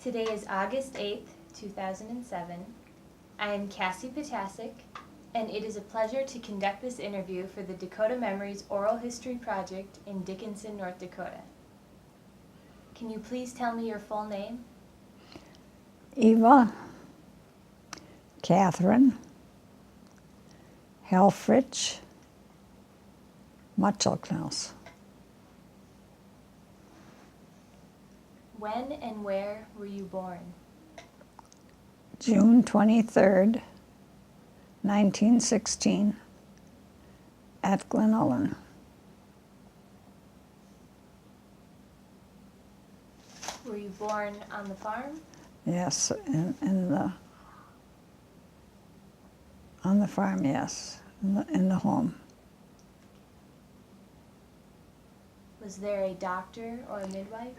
Today is August 8th, 2007. I am Cassie Potasic, and it is a pleasure to conduct this interview for the Dakota Memories Oral History Project in Dickinson, North Dakota. Can you please tell me your full name? Eva, Catherine, Helfrich, Mutschelknaus. When and where were you born? June 23rd, 1916, at Glenullen. Were you born on the farm? Yes, on the farm, yes, in the home. Was there a doctor or a midwife?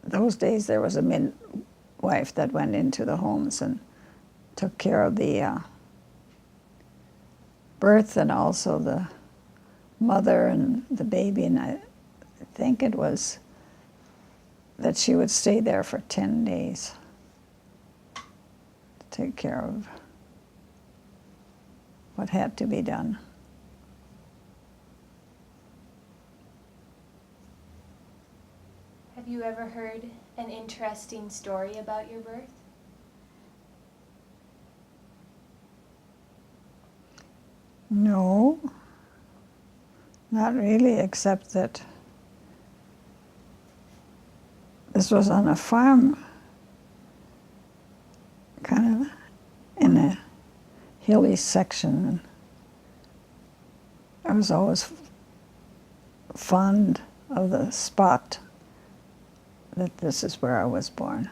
Those days there was a midwife that went into the homes and took care of the birth and also the mother and the baby, and I think it was that she would stay there for 10 days to take care of what had to be done. Have you ever heard an interesting story about your birth? No, not really, except that this was on a farm, kind of in a hilly section. I was always fond of the spot that this is where I was born.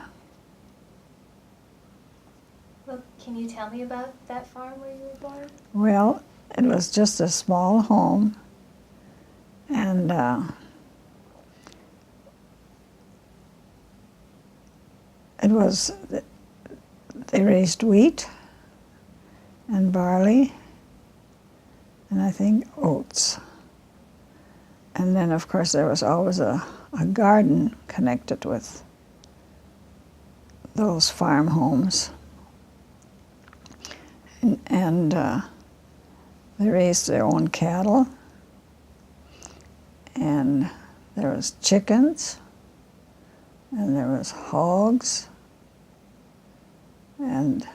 Well, can you tell me about that farm where you were born? Well, it was just a small home, and they raised wheat and barley and I think oats. And then, of course, there was always a garden connected with those farm homes. And they raised their own cattle, and there was chickens, and there was hogs, and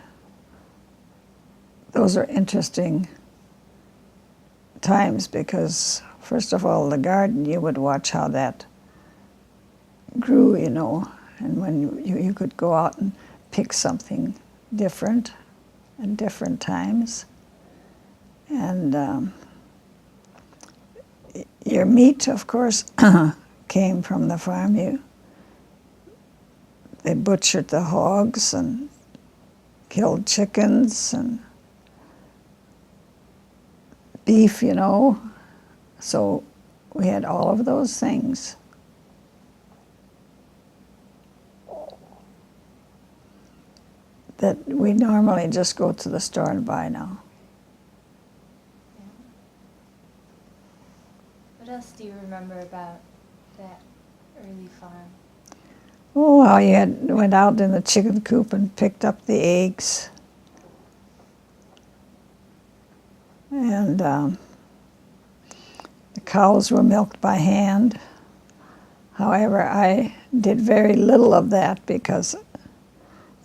those are interesting times because, first of all, the garden, you would watch how that grew, you know, and when you could go out and pick something different at different times. And your meat, of course, came from the farm. They butchered the hogs and killed chickens and beef, you know. So we had all of those things. That we normally just go to the store and buy now. What else do you remember about that early farm? Oh, how you went out in the chicken coop and picked up the eggs. And the cows were milked by hand. However, I did very little of that because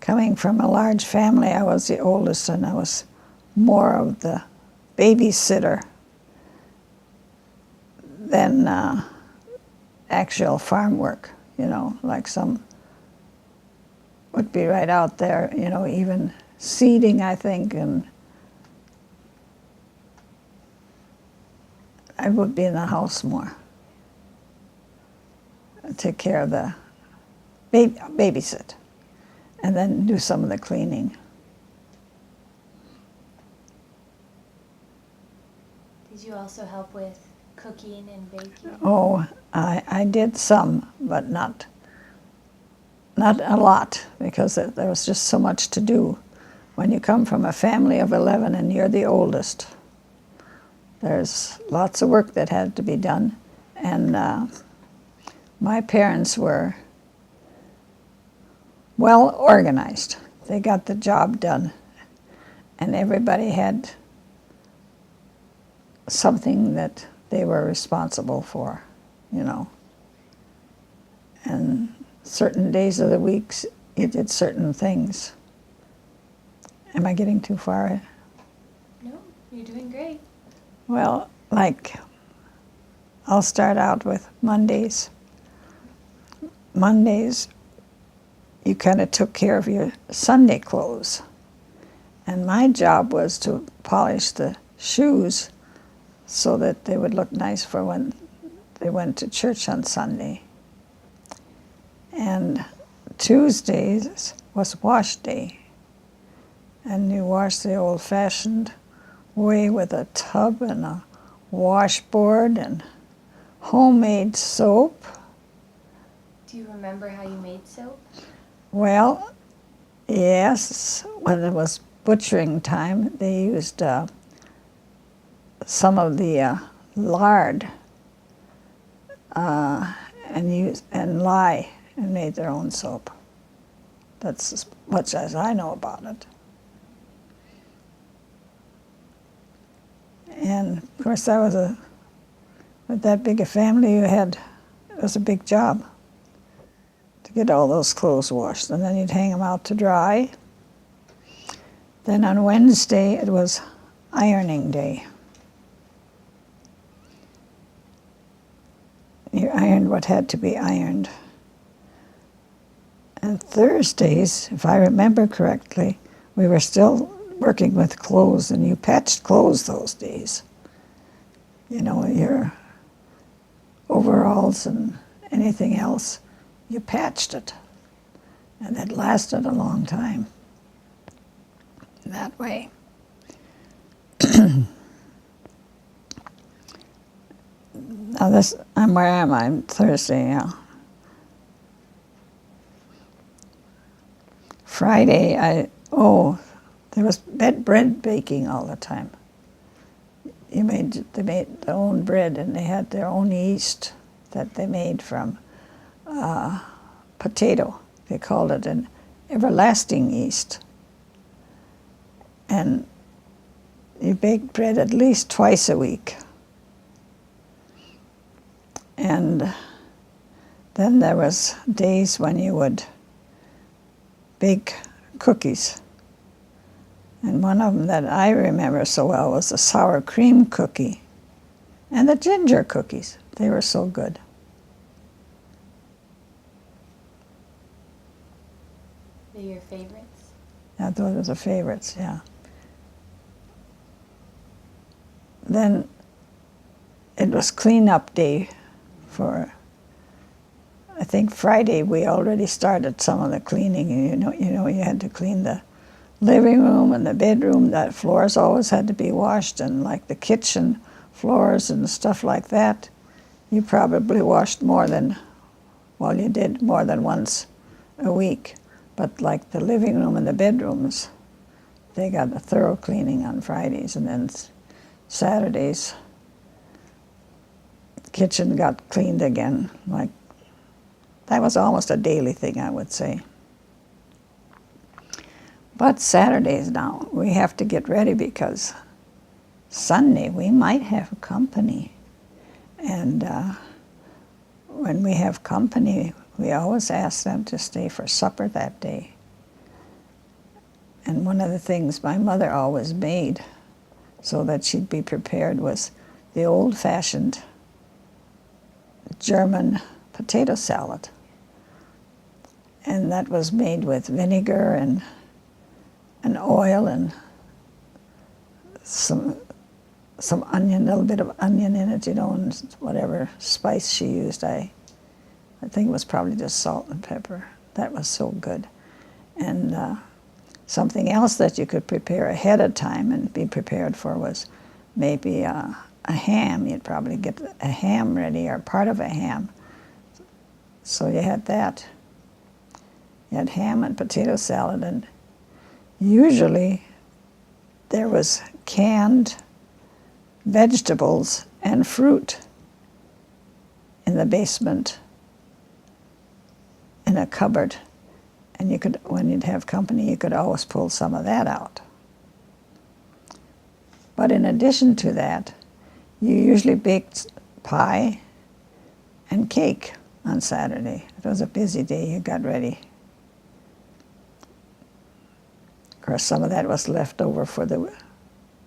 coming from a large family, I was the oldest and I was more of the babysitter than actual farm work, you know, like some would be right out there, you know, even seeding, I think, and I would be in the house more. Take care of the babysit, and then do some of the cleaning. Did you also help with cooking and baking? Oh, I did some, but not a lot, because there was just so much to do. When you come from a family of 11 and you're the oldest, there's lots of work that had to be done. And my parents were well organized. They got the job done, and everybody had something that they were responsible for, you know. And certain days of the weeks, you did certain things. Am I getting too far? No, you're doing great. Well, like, I'll start out with Mondays. Mondays, you kind of took care of your Sunday clothes. And my job was to polish the shoes so that they would look nice for when they went to church on Sunday. And Tuesdays was wash day. And you wash the old-fashioned way with a tub and a washboard and homemade soap. Do you remember how you made soap? Well, yes, when it was butchering time, they used some of the lard and lye and made their own soap. That's as much as I know about it. And of course, with that big a family you had, it was a big job to get all those clothes washed. And then you'd hang them out to dry. Then on Wednesday, it was ironing day. You ironed what had to be ironed. And Thursdays, if I remember correctly, we were still working with clothes, and you patched clothes those days. You know, your overalls and anything else, you patched it. And it lasted a long time that way. Now where am I? I'm Thursday, yeah. Friday, there was bread baking all the time. They made their own bread, and they had their own yeast that they made from potato. They called it an everlasting yeast. And you baked bread at least twice a week. And then there was days when you would bake cookies. And one of them that I remember so well was the sour cream cookie and the ginger cookies. They were so good. They're your favorites? Yeah, those were the favorites, yeah. Then it was cleanup day for, I think Friday we already started some of the cleaning. You had to clean the living room and the bedroom. That floors always had to be washed, and like the kitchen floors and stuff like that, you probably washed you did more than once a week. But like the living room and the bedrooms, they got a thorough cleaning on Fridays, and then Saturdays, the kitchen got cleaned again. Like, that was almost a daily thing, I would say. But Saturdays now, we have to get ready because Sunday we might have company. And when we have company, we always ask them to stay for supper that day. And one of the things my mother always made so that she'd be prepared was the old-fashioned German potato salad. And that was made with vinegar and oil and some onion, a little bit of onion in it, and whatever spice she used. I think it was probably just salt and pepper. That was so good. And something else that you could prepare ahead of time and be prepared for was maybe a ham. You'd probably get a ham ready, or part of a ham. So you had that. You had ham and potato salad, and usually there was canned vegetables and fruit in the basement in a cupboard. And you could, when you'd have company, you could always pull some of that out. But in addition to that, you usually baked pie and cake on Saturday. It was a busy day, you got ready. Of course, some of that was left over for the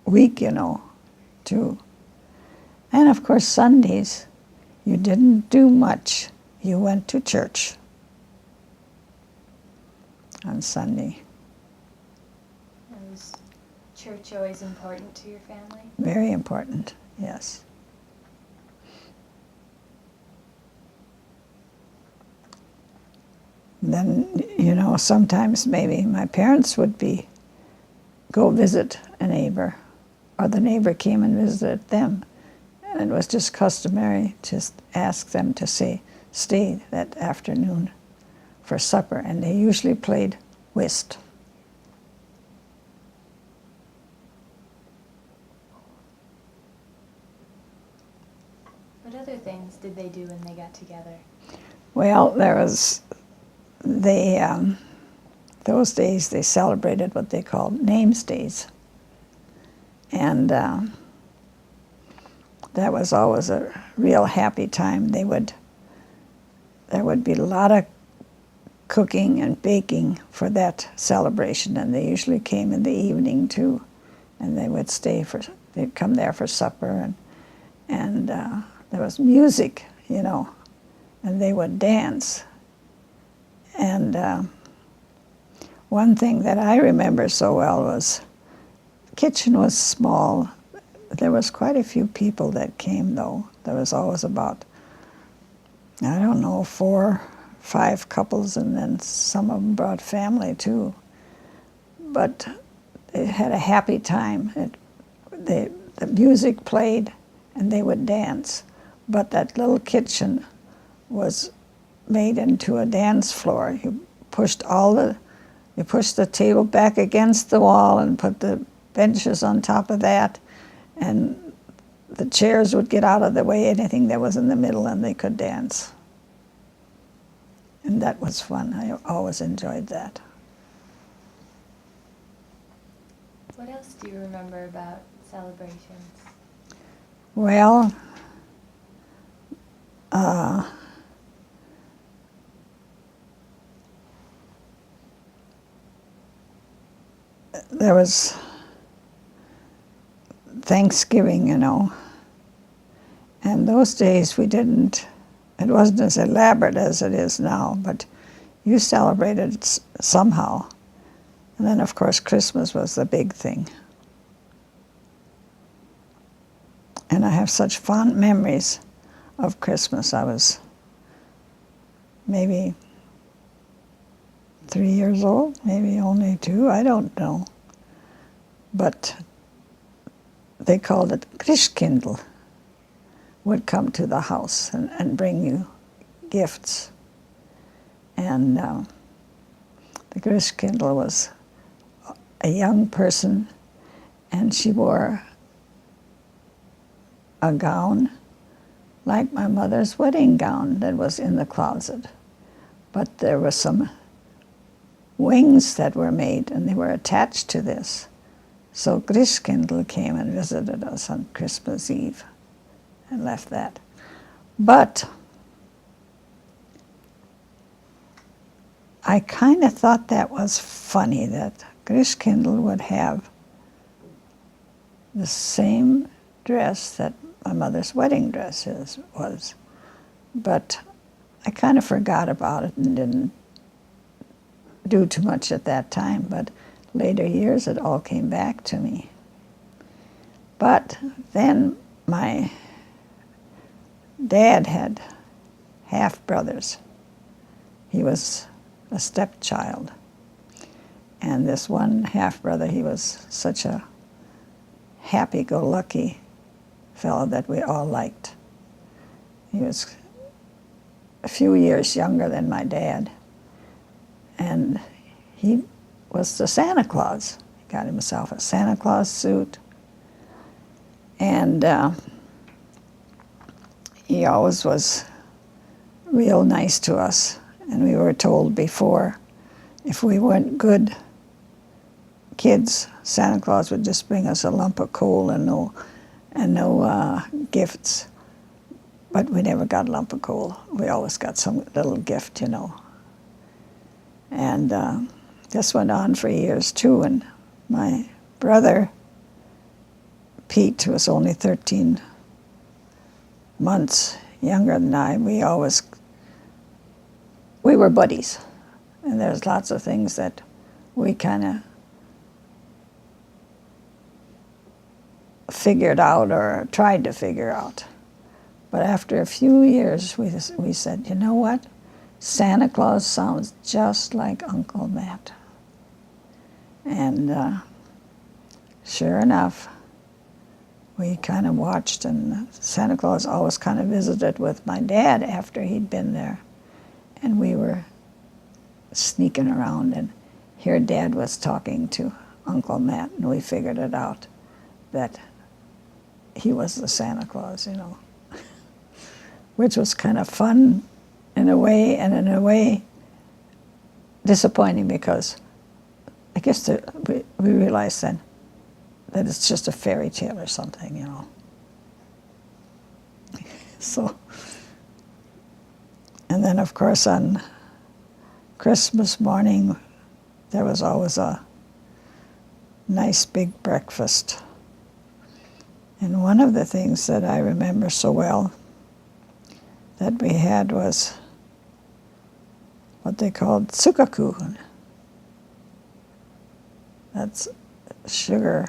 week, too. And of course, Sundays, you didn't do much. You went to church on Sunday. Was church always important to your family? Very important, yes. Then, sometimes maybe my parents would go visit a neighbor, or the neighbor came and visited them. And it was just customary to ask them to stay that afternoon for supper, and they usually played whist. What other things did they do when they got together? Well, those days they celebrated what they called names days. And that was always a real happy time. There would be a lot of cooking and baking for that celebration, and they usually came in the evening too, and they'd come there for supper, and there was music, and they would dance. And one thing that I remember so well was the kitchen was small. There was quite a few people that came, though. There was always about, 4, 5 couples, and then some of them brought family too. But they had a happy time. The music played, and they would dance. But that little kitchen was made into a dance floor. You pushed the table back against the wall and put the benches on top of that, and the chairs would get out of the way, anything that was in the middle, and they could dance. And that was fun. I always enjoyed that. What else do you remember about celebrations? Well, there was Thanksgiving, and those days it wasn't as elaborate as it is now, but you celebrated it somehow. And then, of course, Christmas was the big thing. And I have such fond memories of Christmas. I was maybe 3 years old, maybe only 2, I don't know. But they called it Christkindl, would come to the house and bring you gifts. And the Christkindl was a young person, and she wore a gown like my mother's wedding gown that was in the closet. But there were some wings that were made, and they were attached to this. So Christkindl came and visited us on Christmas Eve and left that. But I kind of thought that was funny, that Christkindl would have the same dress that my mother's wedding dress was. But I kind of forgot about it and didn't do too much at that time. But later years, it all came back to me. But then my dad had half-brothers. He was a stepchild. And this one half-brother, he was such a happy-go-lucky fellow that we all liked. He was a few years younger than my dad. And he was the Santa Claus. He got himself a Santa Claus suit. And he always was real nice to us. And we were told before, if we weren't good kids, Santa Claus would just bring us a lump of coal and no gifts. But we never got a lump of coal. We always got some little gift, you know. And this went on for years too. And my brother, Pete, who was only 13 months younger than I, we were buddies. And there's lots of things that we kind of figured out or tried to figure out. But after a few years, we said, you know what? Santa Claus sounds just like Uncle Matt. And sure enough, we kind of watched, and Santa Claus always kind of visited with my dad after he'd been there. And we were sneaking around, and here Dad was talking to Uncle Matt, and we figured it out that he was the Santa Claus, you know. Which was kind of fun in a way, and in a way disappointing, because I guess we realized then that it's just a fairy tale or something, you know. So, and then of course on Christmas morning there was always a nice big breakfast. And one of the things that I remember so well that we had was what they called Zuckerkuchen. That's sugar.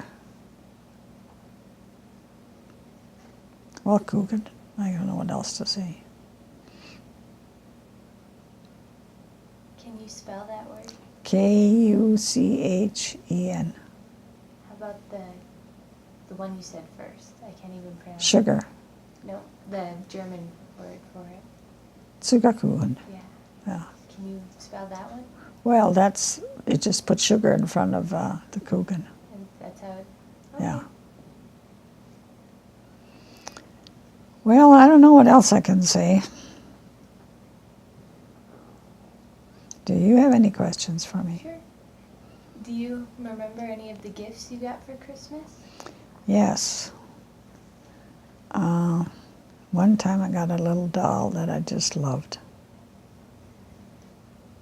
Well, Kuchen. I don't know what else to say. Can you spell that word? Kuchen. How about the one you said first? I can't even pronounce Sugar. it. No, the German word for it. Zuckerkuchen. Yeah. Can you spell that one? Well, you just put sugar in front of the Kuchen. And that's how it... Okay. Yeah. Well, I don't know what else I can say. Do you have any questions for me? Sure. Do you remember any of the gifts you got for Christmas? Yes. One time I got a little doll that I just loved.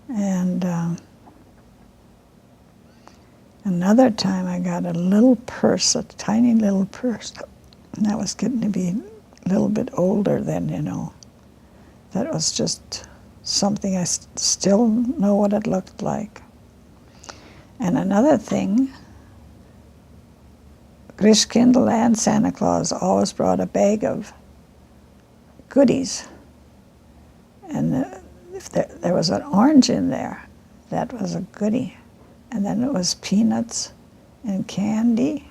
And another time I got a little purse, a tiny little purse. And that was getting to be a little bit older then, you know. That was just something I still know what it looked like. And another thing, Christkindl and Santa Claus always brought a bag of goodies. And if there was an orange in there, that was a goodie. And then it was peanuts and candy.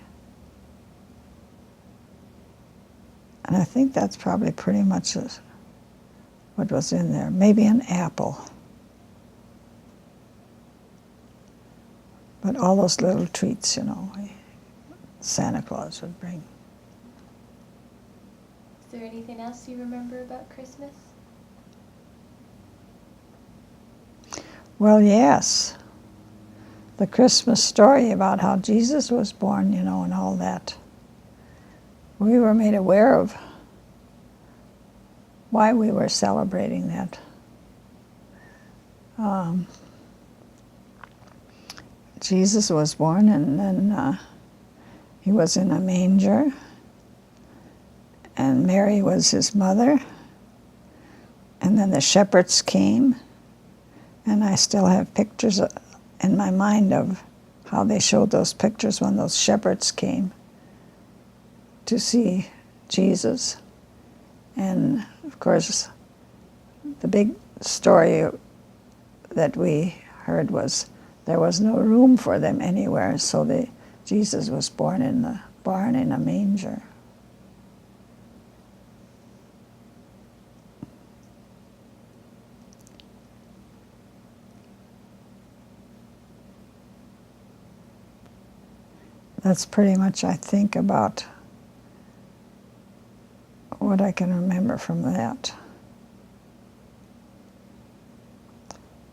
And I think that's probably pretty much what was in there. Maybe an apple. But all those little treats, you know, Santa Claus would bring. Is there anything else you remember about Christmas? Well, yes. The Christmas story about how Jesus was born, you know, and all that. We were made aware of why we were celebrating that. Jesus was born, and then he was in a manger, and Mary was his mother, and then the shepherds came, and I still have pictures in my mind of how they showed those pictures when those shepherds came to see Jesus. And of course, the big story that we heard was there was no room for them anywhere, so Jesus was born in the barn in a manger. That's pretty much, I think, about what I can remember from that.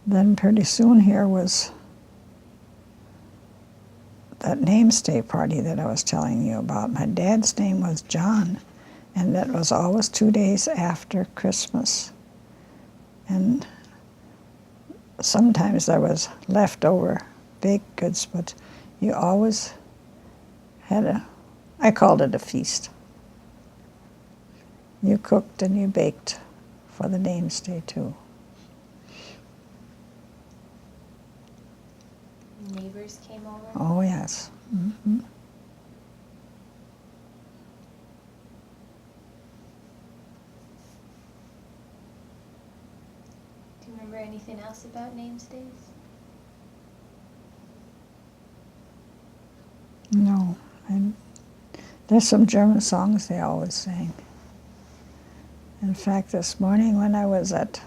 Then pretty soon here was that namesday party that I was telling you about, my dad's name was John, and that was always 2 days after Christmas. And sometimes there was leftover baked goods, but you always had I called it a feast. You cooked and you baked for the namesday too. Neighbors came over? Oh, yes. Mm-hmm. Do you remember anything else about names days? No. And there's some German songs they always sang. In fact, this morning when I was at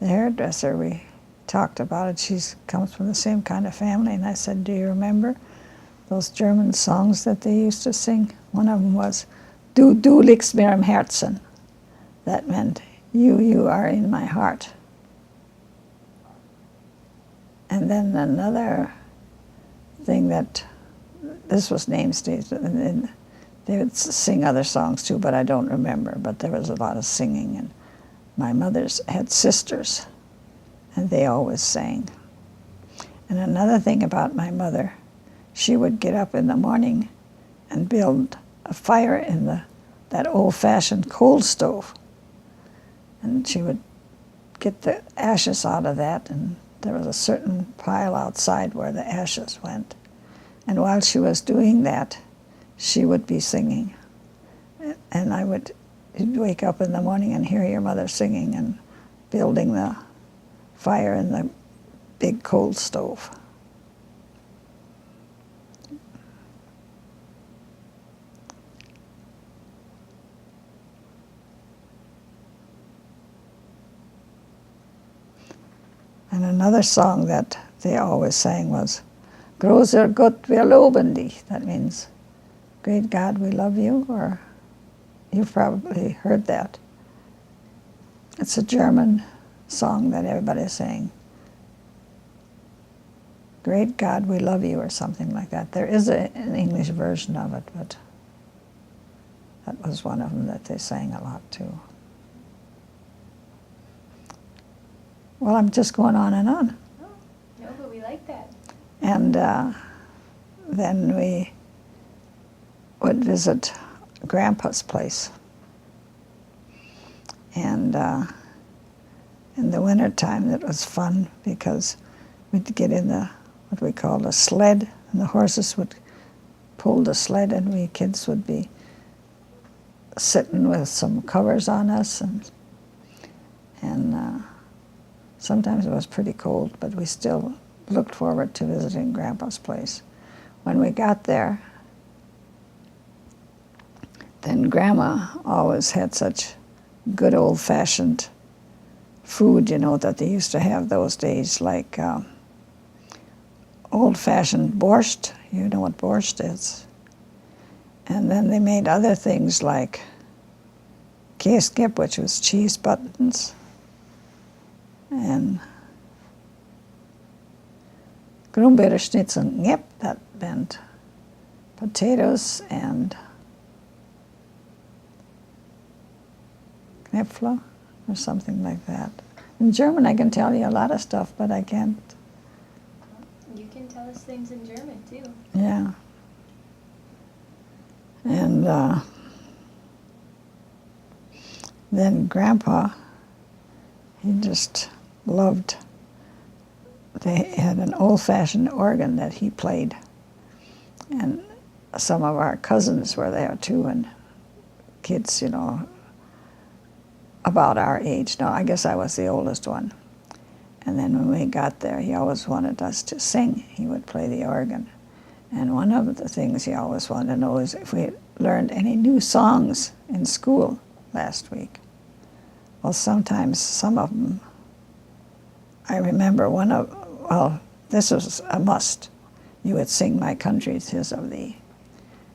the hairdresser, we talked about it. She comes from the same kind of family, and I said, do you remember those German songs that they used to sing? One of them was, Du liegst mir im Herzen. That meant, you are in my heart. And then another thing that, this was namesdays, and they would sing other songs too, but I don't remember, but there was a lot of singing, and my mother's had sisters, and they always sang. And another thing about my mother, she would get up in the morning and build a fire in that old-fashioned coal stove. And she would get the ashes out of that, and there was a certain pile outside where the ashes went. And while she was doing that, she would be singing. And you'd wake up in the morning and hear your mother singing and building the fire in the big coal stove. And another song that they always sang was, Großer Gott, wir loben dich. That means, Great God, we love you, or you've probably heard that. It's a German song that everybody sang. Great God, we love you, or something like that. There is an English version of it, but that was one of them that they sang a lot too. Well, I'm just going on and on. Oh, no, but we like that. And then we would visit Grandpa's place. And in the wintertime, it was fun because we'd get in what we called a sled, and the horses would pull the sled, and we kids would be sitting with some covers on us, and sometimes it was pretty cold, but we still looked forward to visiting Grandpa's place. When we got there, then Grandma always had such good old-fashioned food, that they used to have those days, like old-fashioned borscht. You know what borscht is. And then they made other things like Käskip, which was cheese buttons, and Grünbeerenschnitzel, yep, that meant potatoes and Knäpfle, or something like that. In German, I can tell you a lot of stuff, but I can't. You can tell us things in German, too. Yeah. And then Grandpa, he just loved, they had an old-fashioned organ that he played. And some of our cousins were there, too, and kids, about our age. No, I guess I was the oldest one. And then when we got there, he always wanted us to sing. He would play the organ. And one of the things he always wanted to know is if we learned any new songs in school last week. Well, sometimes some of them, I remember this was a must. You would sing My Country 'Tis of Thee.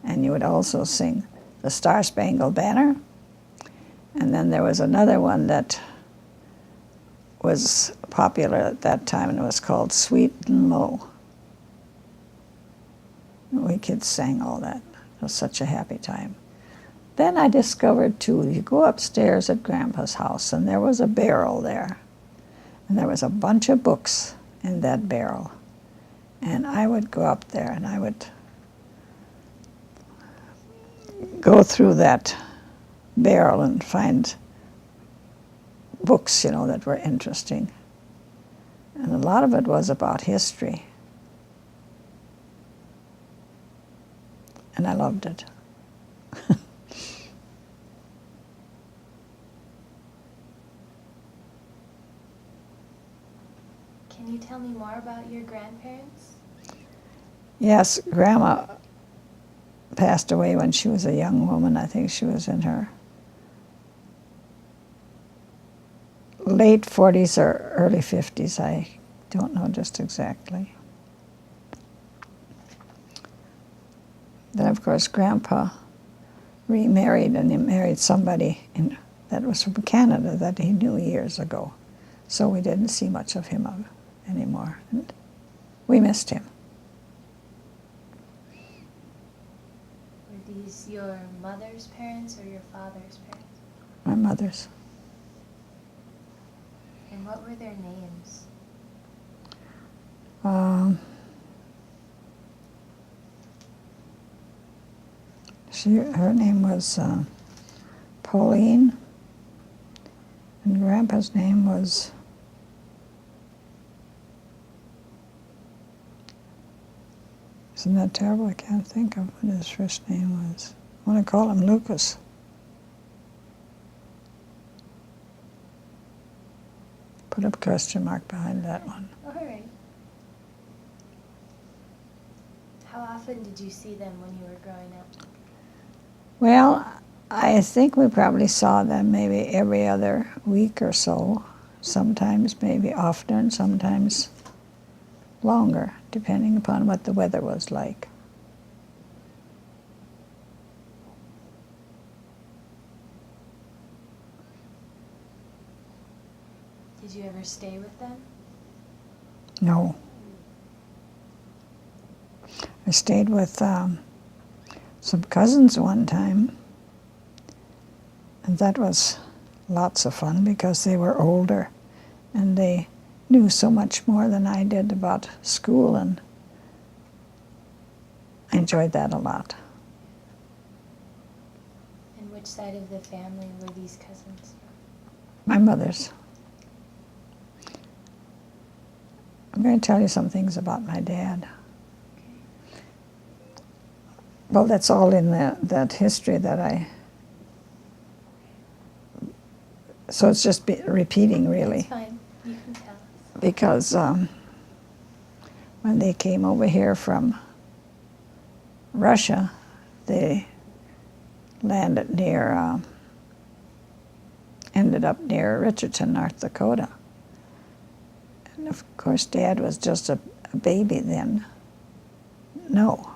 And you would also sing the Star-Spangled Banner. And then there was another one that was popular at that time, and it was called Sweet and Low. the kids sang all that. It was such a happy time. Then I discovered, too, you go upstairs at Grandpa's house, and there was a barrel there. And there was a bunch of books in that barrel. And I would go up there, and I would go through that barrel and find books, that were interesting. And a lot of it was about history. And I loved it. Can you tell me more about your grandparents? Yes, Grandma passed away when she was a young woman. I think she was in her late 40s or early 50s. I don't know just exactly. Then, of course, Grandpa remarried, and he married somebody that was from Canada that he knew years ago. So we didn't see much of him anymore. And we missed him. Were these your mother's parents or your father's parents? My mother's. And what were their names? Her name was Pauline, and Grandpa's name was isn't that terrible? I can't think of what his first name was. I want to call him Lucas. Put a question mark behind that one. All right. How often did you see them when you were growing up? Well, I think we probably saw them maybe every other week or so. Sometimes maybe often, sometimes longer, depending upon what the weather was like. Did you ever stay with them? No. I stayed with some cousins one time, and that was lots of fun because they were older and they knew so much more than I did about school, and I enjoyed that a lot. And which side of the family were these cousins? My mother's. I'm going to tell you some things about my dad. Well, that's all in that history that I... So it's just repeating, really. It's fine. You can tell us. Because when they came over here from Russia, they landed near, ended up near Richardson, North Dakota. And of course, Dad was just a baby then. No.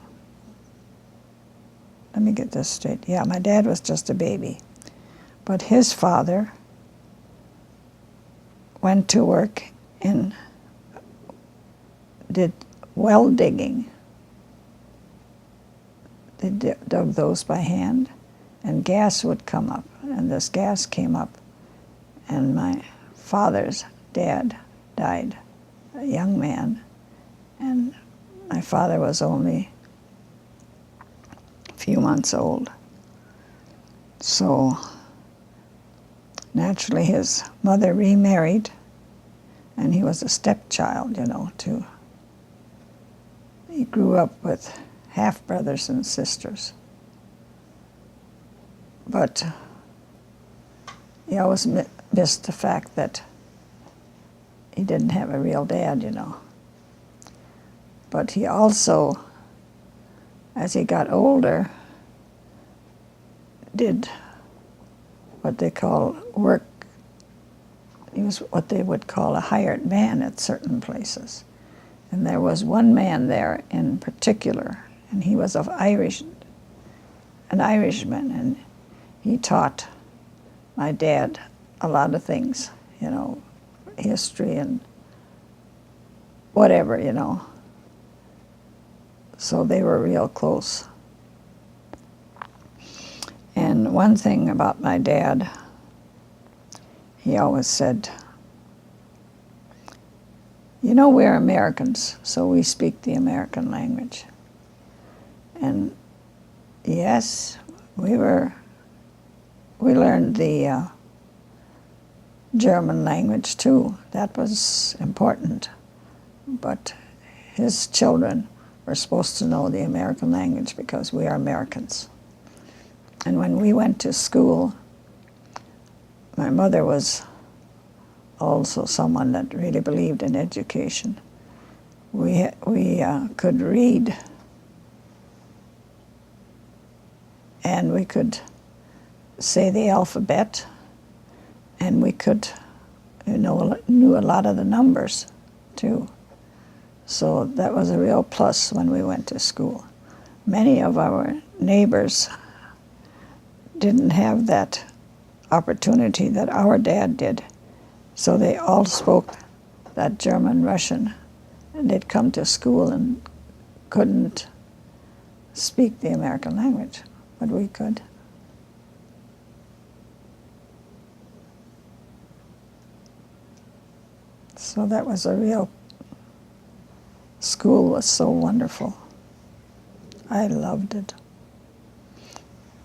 Let me get this straight. Yeah, my dad was just a baby. But his father went to work and did well digging. They dug those by hand, and gas would come up. And this gas came up, and my father's dad died, a young man. And my father was only a few months old. So naturally his mother remarried, and he was a stepchild, too. He grew up with half-brothers and sisters. But he always missed the fact that he didn't have a real dad, But he also, as he got older, did what they call work. He was what they would call a hired man at certain places. And there was one man there in particular, and he was an Irishman, and he taught my dad a lot of things, history and whatever, So they were real close. And one thing about my dad, he always said, you know, we're Americans, so we speak the American language. And yes, we learned the German language too. That was important. But his children were supposed to know the American language because we are Americans. And when we went to school, my mother was also someone that really believed in education. We could read, and we could say the alphabet, and we could, knew a lot of the numbers too. So that was a real plus when we went to school. Many of our neighbors didn't have that opportunity that our dad did. So they all spoke that German Russian, and they'd come to school and couldn't speak the American language, but we could. So that was a real, school was so wonderful. I loved it.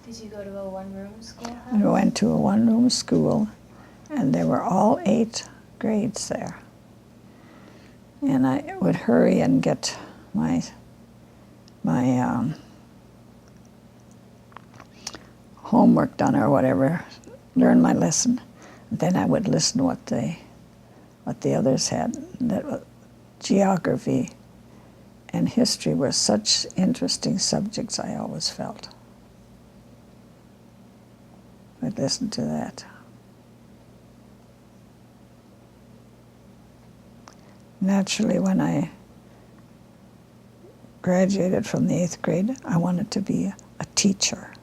Did you go to a one-room schoolhouse? We went to a one-room school, and there were all 8 grades there. And I would hurry and get my homework done or whatever, learn my lesson. Then I would listen what the others had. That was, geography and history were such interesting subjects, I always felt. I'd listen to that. Naturally, when I graduated from the 8th grade, I wanted to be a teacher.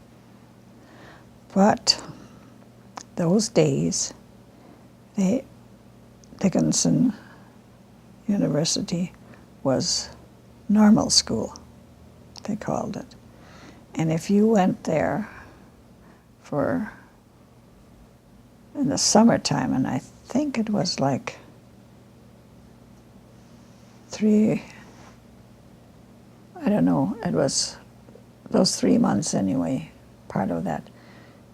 But those days, Dickinson University was normal school, they called it. And if you went there in the summertime, and I think it was like 3, I don't know, it was those 3 months anyway, part of that,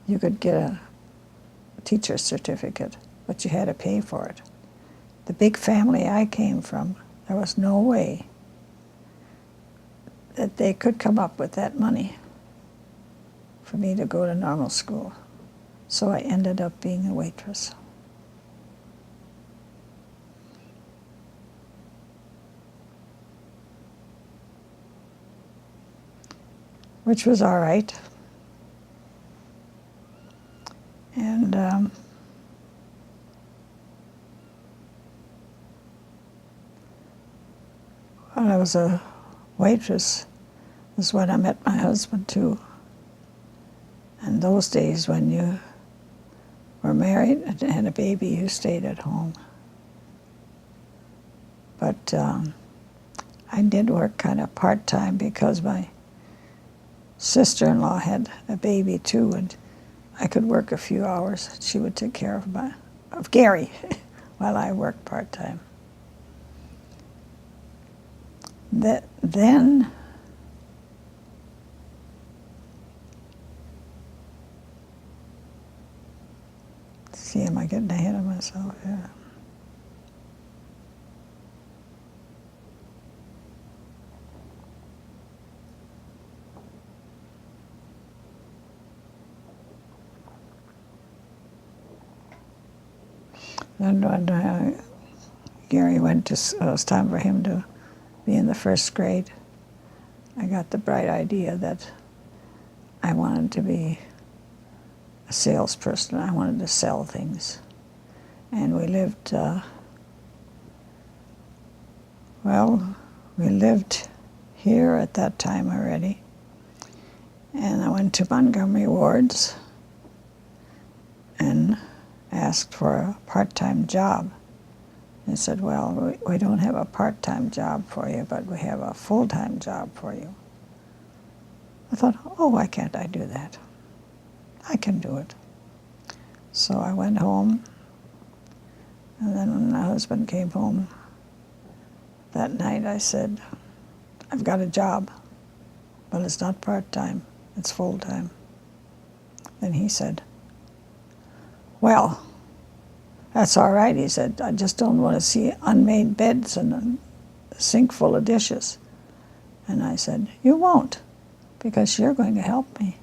you could get a teacher's certificate, but you had to pay for it. The big family I came from, there was no way that they could come up with that money for me to go to normal school. So I ended up being a waitress. Which was all right. And when I was a waitress is when I met my husband too. And those days when you were married and had a baby, you stayed at home. But I did work kind of part-time because my sister-in-law had a baby too, and I could work a few hours. She would take care of Gary while I worked part-time. Then see, am I getting ahead of myself here? Then when Gary went to, it was time for him to be in the 1st grade, I got the bright idea that I wanted to be a salesperson. I wanted to sell things. And we lived, we lived here at that time already. And I went to Montgomery Ward's and asked for a part-time job. They said, well, we don't have a part-time job for you, but we have a full-time job for you. I thought, oh, why can't I do that? I can do it. So I went home, and then when my husband came home that night, I said, I've got a job, but it's not part-time, it's full-time. Then he said, well, that's all right, he said. I just don't want to see unmade beds and a sink full of dishes. And I said, you won't, because you're going to help me.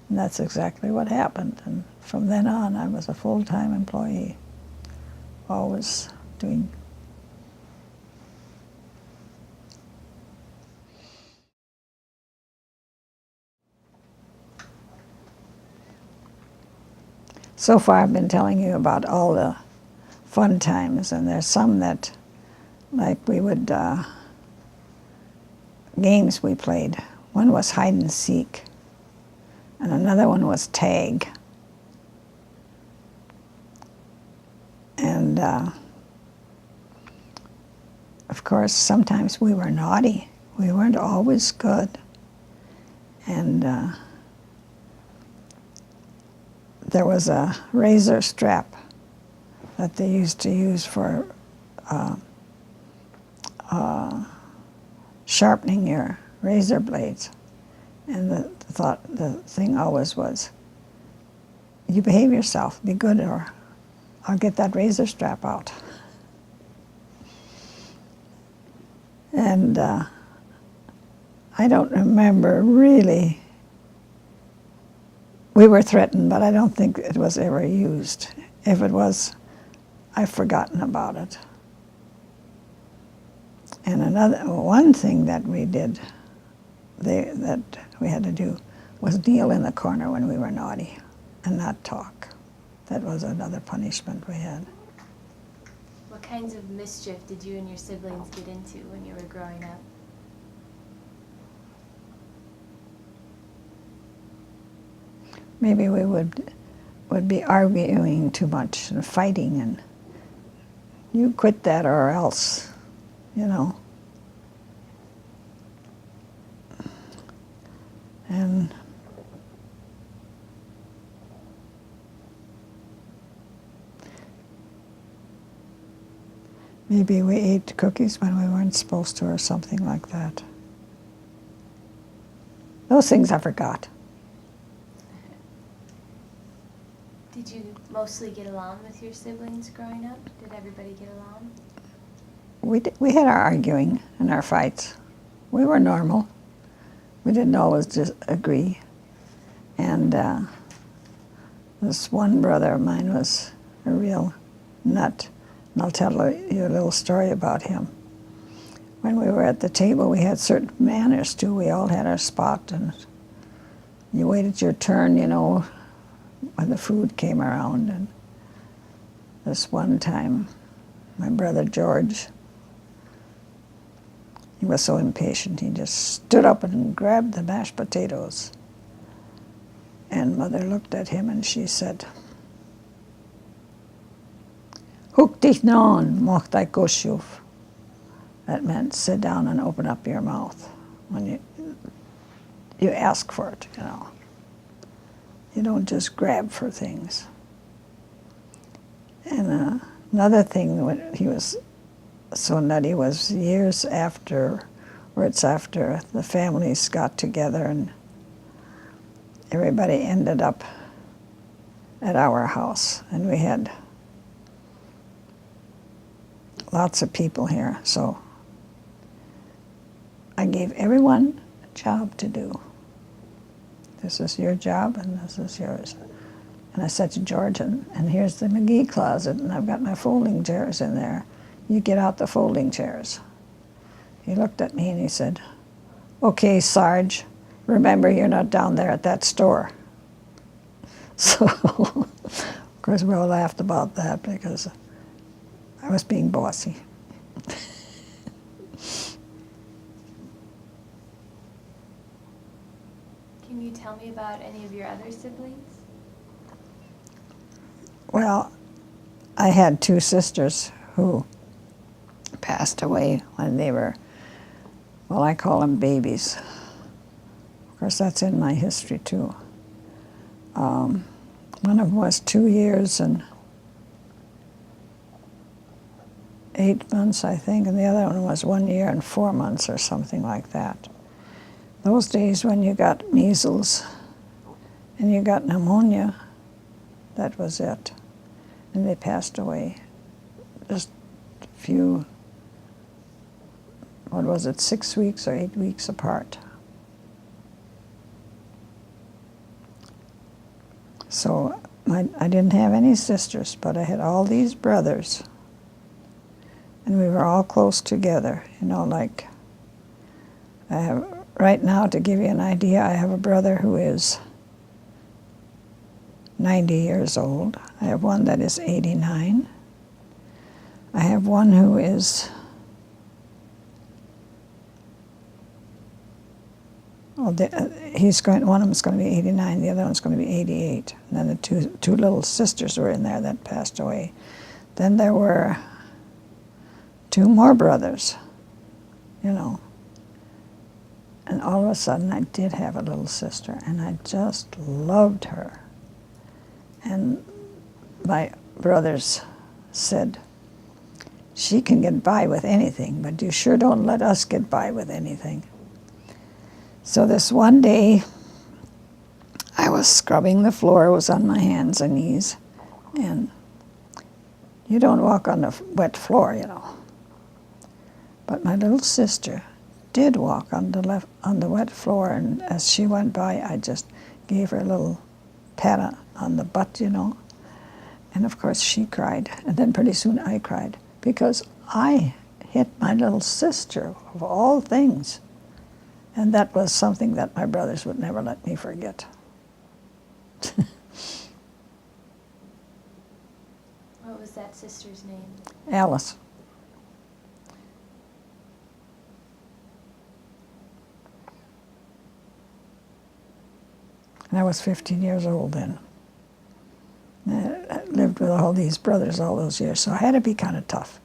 And that's exactly what happened. And from then on, I was a full-time employee, always doing. So far, I've been telling you about all the fun times, and there's some that, like we would, games we played. One was hide and seek, and another one was tag. And of course, sometimes we were naughty. We weren't always good. And there was a razor strap that they used to use for sharpening your razor blades. And the thing always was, you behave yourself, be good, or I'll get that razor strap out. And I don't remember really. We were threatened, but I don't think it was ever used. If it was, I've forgotten about it. And one thing that we did, that we had to do, was kneel in the corner when we were naughty and not talk. That was another punishment we had. What kinds of mischief did you and your siblings get into when you were growing up? Maybe we would be arguing too much and fighting, and you quit that or else, you know. And maybe we ate cookies when we weren't supposed to or something like that. Those things I forgot. Did you mostly get along with your siblings growing up? Did everybody get along? We had our arguing and our fights. We were normal. We didn't always just agree. And this one brother of mine was a real nut. And I'll tell you a little story about him. When we were at the table, we had certain manners too. We all had our spot, and you waited your turn, you know, when the food came around. And this one time, my brother George, he was so impatient, he just stood up and grabbed the mashed potatoes. And Mother looked at him and she said, "Hook dich non, mocht I koshuf." That meant sit down and open up your mouth when you ask for it, you know. You don't just grab for things. And another thing, when he was so nutty, was years after, or it's after the families got together and everybody ended up at our house. And we had lots of people here, so I gave everyone a job to do. This is your job and this is yours. And I said to George, and here's the McGee closet, and I've got my folding chairs in there. You get out the folding chairs. He looked at me and he said, "Okay, Sarge, remember you're not down there at that store." So, of course, we all laughed about that because I was being bossy. Can you tell me about any of your other siblings? Well, I had two sisters who passed away when they were, well, I call them babies. course, that's in my history too. One of them was 2 years and 8 months, I think, and the other one was 1 year and 4 months or something like that. Those days when you got measles and you got pneumonia, that was it. And they passed away just a few, 6 weeks or 8 weeks apart. So I didn't have any sisters, but I had all these brothers. And we were all close together, like I have, right now, to give you an idea, I have a brother who is 90 years old. I have one that is 89. I have one who is, one of them is going to be 89, the other one's going to be 88. And then the two little sisters were in there that passed away. Then there were 2 more brothers, And all of a sudden I did have a little sister, and I just loved her. And my brothers said, she can get by with anything, but you sure don't let us get by with anything. So this one day, I was scrubbing the floor, it was on my hands and knees, and you don't walk on the wet floor, But my little sister did walk on the wet floor, and as she went by, I just gave her a little pat on the butt, And of course she cried, and then pretty soon I cried, because I hit my little sister, of all things. And that was something that my brothers would never let me forget. What was that sister's name? Alice. And I was 15 years old then. I lived with all these brothers all those years, so I had to be kind of tough.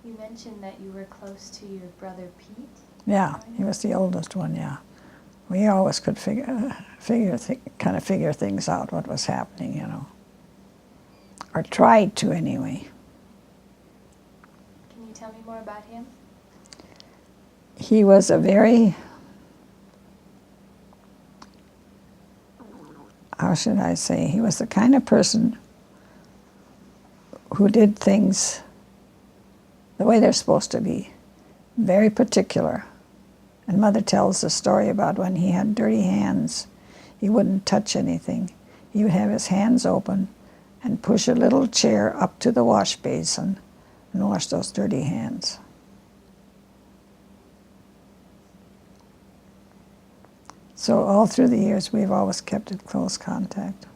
You mentioned that you were close to your brother Pete? Yeah, he was the oldest one, yeah. We always could kind of figure things out, what was happening, Or tried to, anyway. Can you tell me more about him? He was a very, how should I say, he was the kind of person who did things the way they're supposed to be, very particular. And Mother tells the story about when he had dirty hands. He wouldn't touch anything. He would have his hands open and push a little chair up to the wash basin and wash those dirty hands. So all through the years, we've always kept in close contact.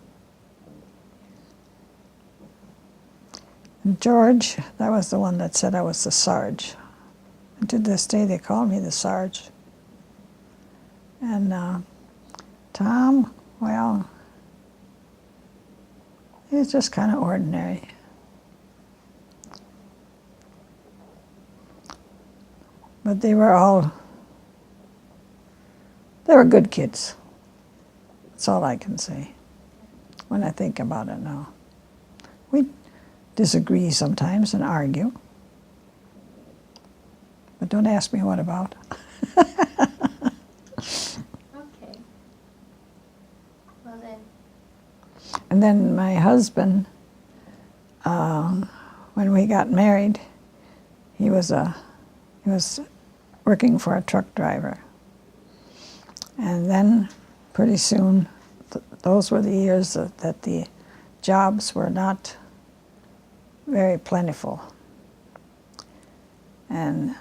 And George, that was the one that said I was the Sarge. And to this day, they call me the Sarge. And Tom, well, he was just kind of ordinary. But they were good kids. That's all I can say when I think about it now. We disagree sometimes and argue. But don't ask me what about. Okay. Well then. And then my husband, when we got married, he was working for a truck driver. And then pretty soon, those were the years that the jobs were not very plentiful. And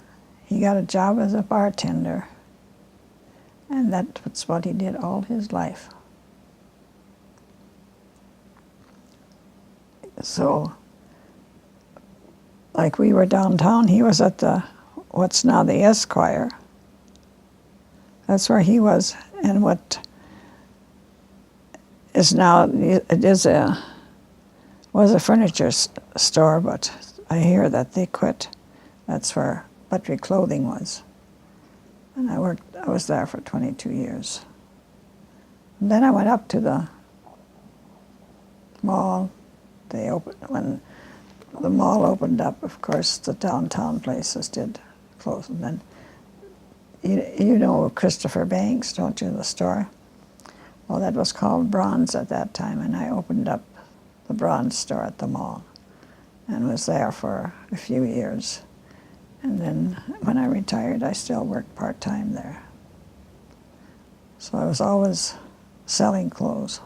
he got a job as a bartender, and that's what he did all his life. So, like we were downtown, he was at what's now the Esquire. That's where he was, and what is now, was a furniture store, but I hear that they quit That's where Buttery Clothing was. And I was there for 22 years. And then I went up to the mall. When the mall opened up, of course, the downtown places did close. And then, you know Christopher Banks, don't you, the store? Well, that was called Bronze at that time, and I opened up the Bronze store at the mall and was there for a few years. And then when I retired, I still worked part-time there. So I was always selling clothes.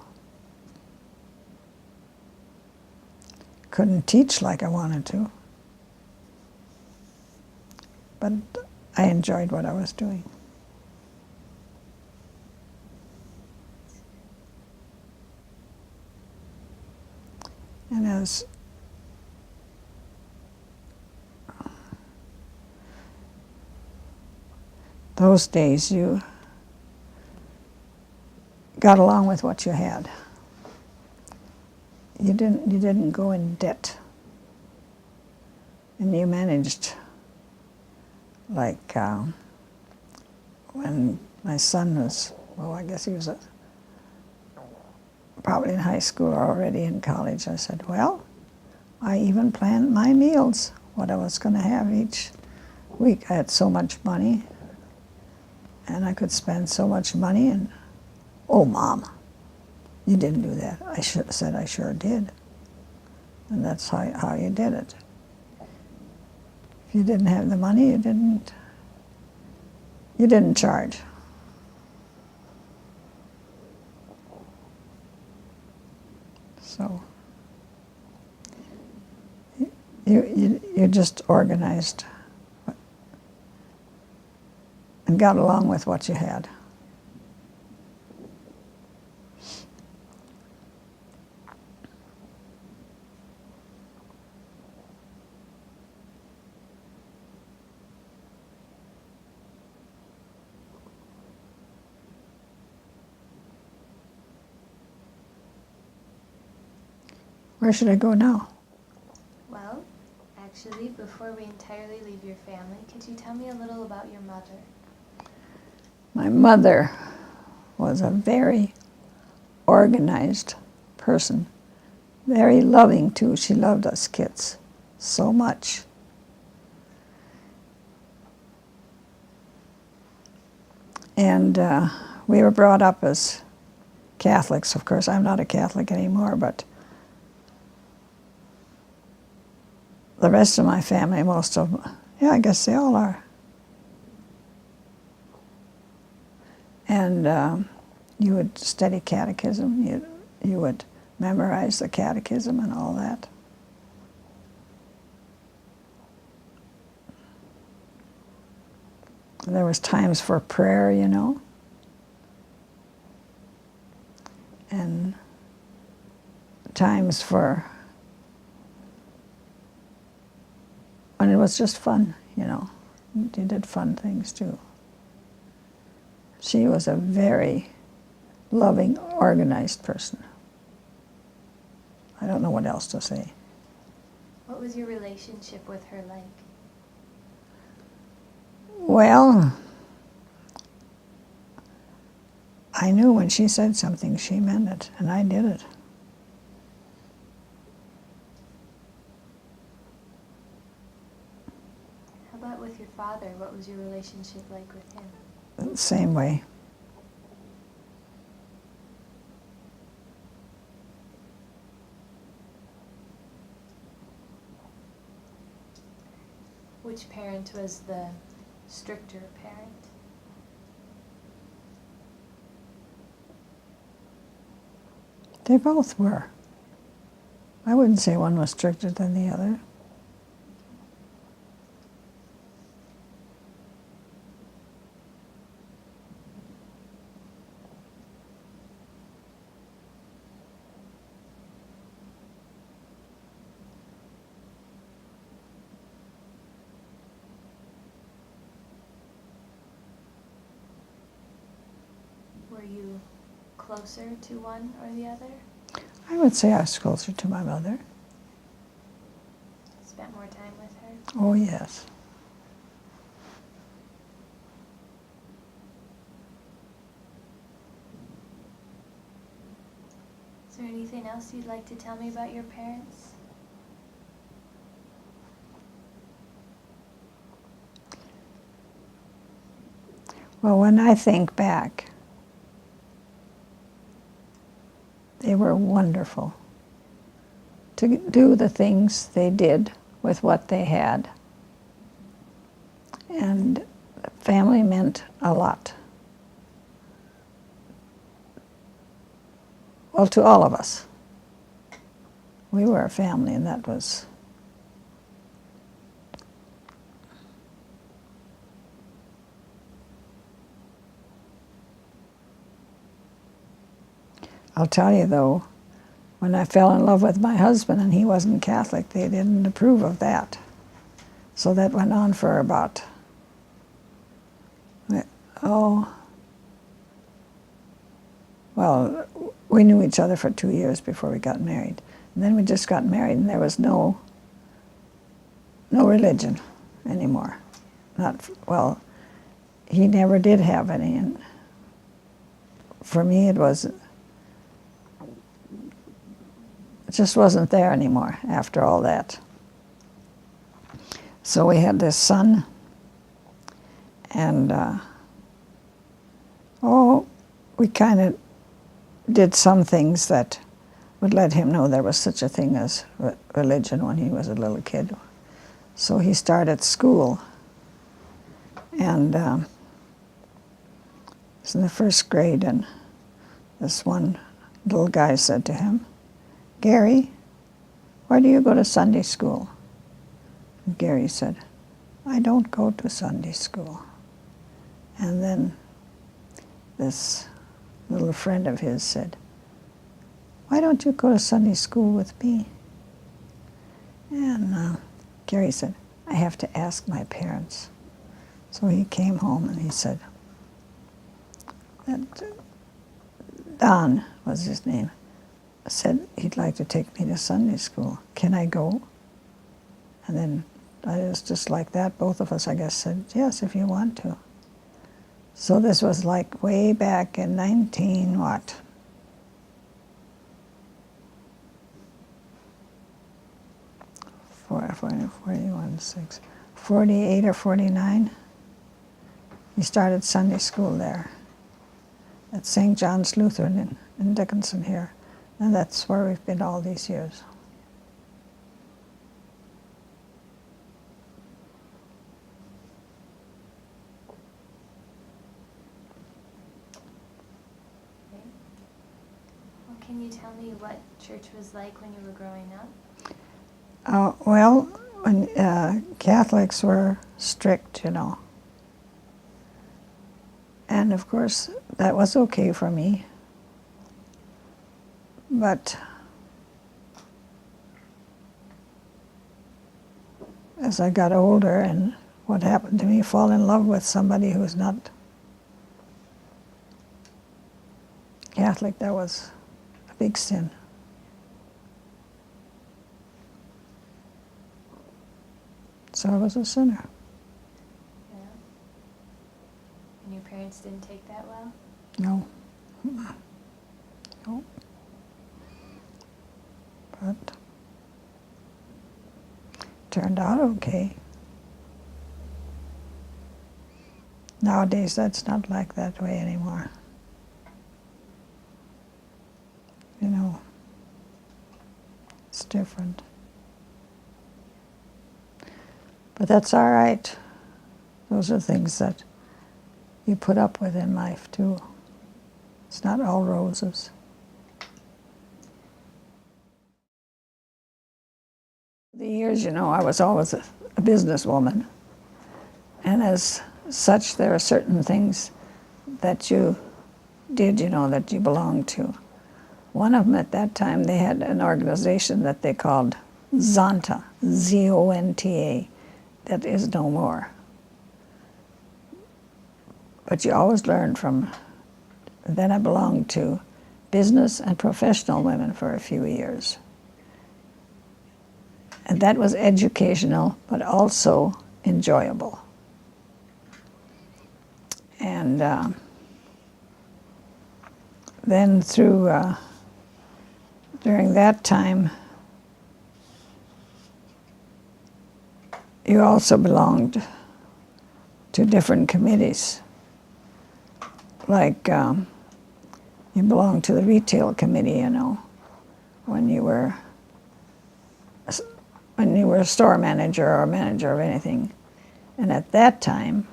Couldn't teach like I wanted to, but I enjoyed what I was doing. And as those days, you got along with what you had. You didn't go in debt, and you managed. Like when my son was, well, I guess he was probably in high school or already in college. I said, well, I even planned my meals, what I was going to have each week. I had so much money, and I could spend so much money, and, oh, Mom, you didn't do that. I should have said I sure did. And that's how you did it. If you didn't have the money, you didn't charge. So you just organized and got along with what you had. Where should I go now? Well, actually, before we entirely leave your family, could you tell me a little about your mother? My mother was a very organized person, very loving too. She loved us kids so much. And we were brought up as Catholics. Of course, I'm not a Catholic anymore, but the rest of my family, most of them, yeah, I guess they all are. And you would study catechism, you would memorize the catechism and all that. And there was times for prayer, you know. And times for when it was just fun, you know. You did fun things too. She was a very loving, organized person. I don't know what else to say. What was your relationship with her like? Well, I knew when she said something, she meant it, and I did it. How about with your father? What was your relationship like with him? The same way. Which parent was the stricter parent? They both were. I wouldn't say one was stricter than the other. Were you closer to one or the other? I would say I was closer to my mother. Spent more time with her? Oh, yes. Is there anything else you'd like to tell me about your parents? Well, when I think back, they were wonderful to do the things they did with what they had. And family meant a lot. Well, to all of us. We were a family, and that was... I'll tell you, though, when I fell in love with my husband and he wasn't Catholic, they didn't approve of that. So that went on for about, well, we knew each other for 2 years before we got married. And then we just got married, and there was no religion anymore. Well, he never did have any. And for me, it just wasn't there anymore after all that. So we had this son, and we kind of did some things that would let him know there was such a thing as religion when he was a little kid. So he started school, and was in the first grade, and this one little guy said to him, "Gary, why do you go to Sunday school?" And Gary said, "I don't go to Sunday school." And then this little friend of his said, "Why don't you go to Sunday school with me?" And Gary said, "I have to ask my parents." So he came home and he said, that Don was his name, said he'd like to take me to Sunday school. Can I go? And then it was just like that. Both of us, I guess, said, yes, if you want to. So this was like way back in 19 what? 48 or 49. We started Sunday school there at St. John's Lutheran in Dickinson here. And that's where we've been all these years. Okay. Well, can you tell me what church was like when you were growing up? Well, when Catholics were strict, you know. And of course, that was okay for me. But as I got older, and what happened to me, fall in love with somebody who's not Catholic, that was a big sin. So I was a sinner. Yeah. And your parents didn't take that well? No. No. But turned out okay. Nowadays, that's not like that way anymore. You know, it's different. But that's all right. Those are things that you put up with in life, too. It's not all roses. The years, you know, I was always a businesswoman. And as such, there are certain things that you did, you know, that you belonged to. One of them at that time, they had an organization that they called Zonta, Z-O-N-T-A, that is no more. But you always learn from, then I belonged to business and professional women for a few years. And that was educational, but also enjoyable. And then through during that time, you also belonged to different committees. Like you belonged to the retail committee, you know, when you were a store manager or a manager of anything. And at that time,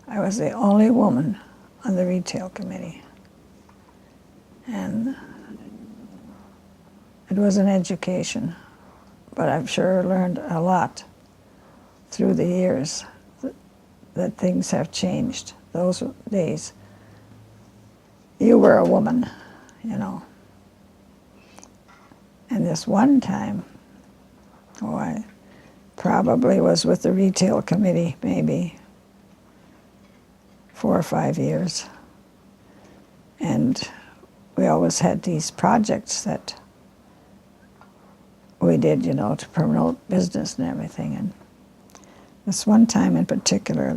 I was the only woman on the retail committee. And it was an education, but I've sure learned a lot through the years that things have changed. Those days, you were a woman, you know. And this one time, I probably was with the retail committee maybe 4 or 5 years. And we always had these projects that we did, you know, to promote business and everything. And this one time in particular,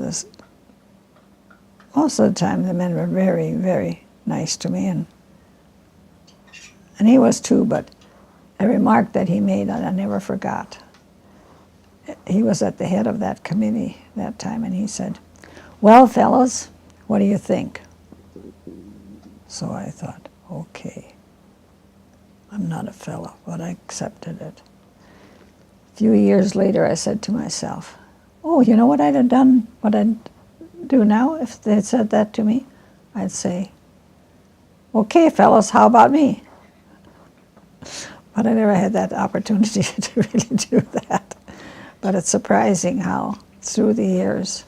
most of the time the men were very, very nice to me, and he was too, but a remark that he made that I never forgot. He was at the head of that committee that time, and he said, "Well, fellas, what do you think?" So I thought, okay, I'm not a fellow, but I accepted it. A few years later, I said to myself, oh, you know what I'd have done, what I'd do now if they had said that to me? I'd say, okay, fellas, how about me? But I never had that opportunity to really do that. But it's surprising how, through the years,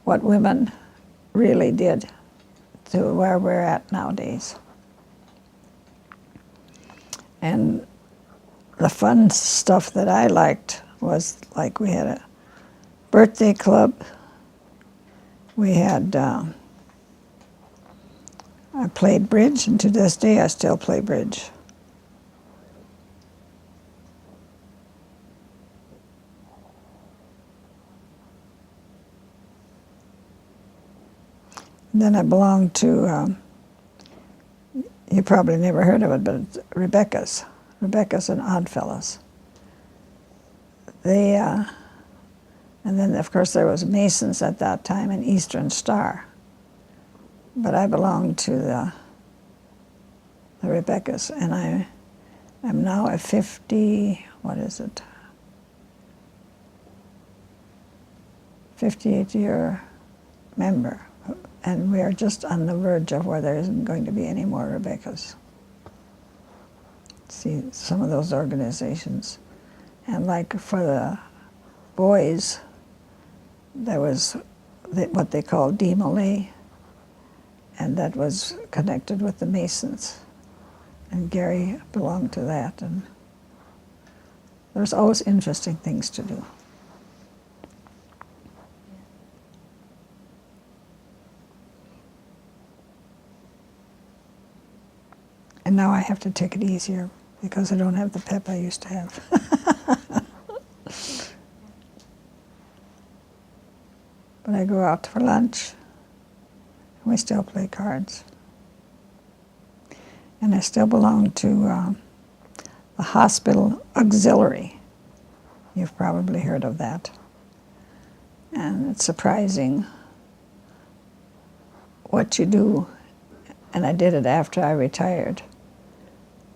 what women really did to where we're at nowadays. And the fun stuff that I liked was, like, we had a birthday club. We had, I played bridge, and to this day I still play bridge. Then I belonged to, you probably never heard of it, but it's Rebecca's and Oddfellows. They, and then of course there was Masons at that time and Eastern Star. But I belonged to the Rebecca's, and I am now a 58-year member. And we are just on the verge of where there isn't going to be any more Rebecca's. See, some of those organizations. And like for the boys, there was what they call D-Malay, and that was connected with the Masons. And Gary belonged to that, and there's always interesting things to do. And now I have to take it easier because I don't have the pep I used to have. But I go out for lunch, and we still play cards. And I still belong to the Hospital Auxiliary. You've probably heard of that. And it's surprising what you do. And I did it after I retired.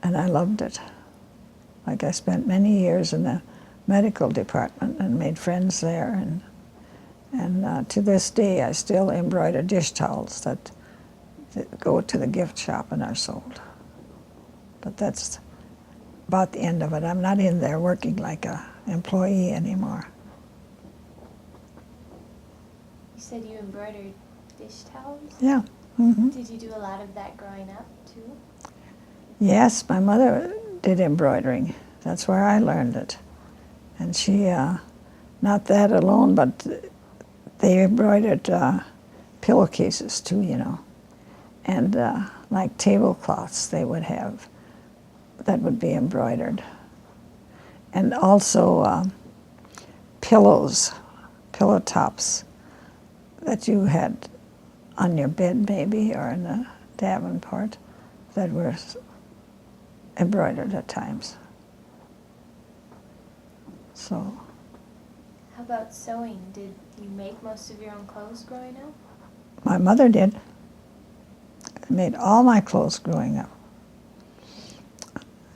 And I loved it. Like, I spent many years in the medical department and made friends there. And to this day, I still embroider dish towels that go to the gift shop and are sold. But that's about the end of it. I'm not in there working like an employee anymore. You said you embroidered dish towels? Yeah. Mm-hmm. Did you do a lot of that growing up, too? Yes, my mother did embroidering. That's where I learned it. And she, not that alone, but they embroidered pillowcases too, you know. And like tablecloths they would have that would be embroidered. And also pillows, pillow tops that you had on your bed maybe, or in the Davenport, that were embroidered at times. So, How about sewing? Did you make most of your own clothes growing up? my mother did. Made all my clothes growing up.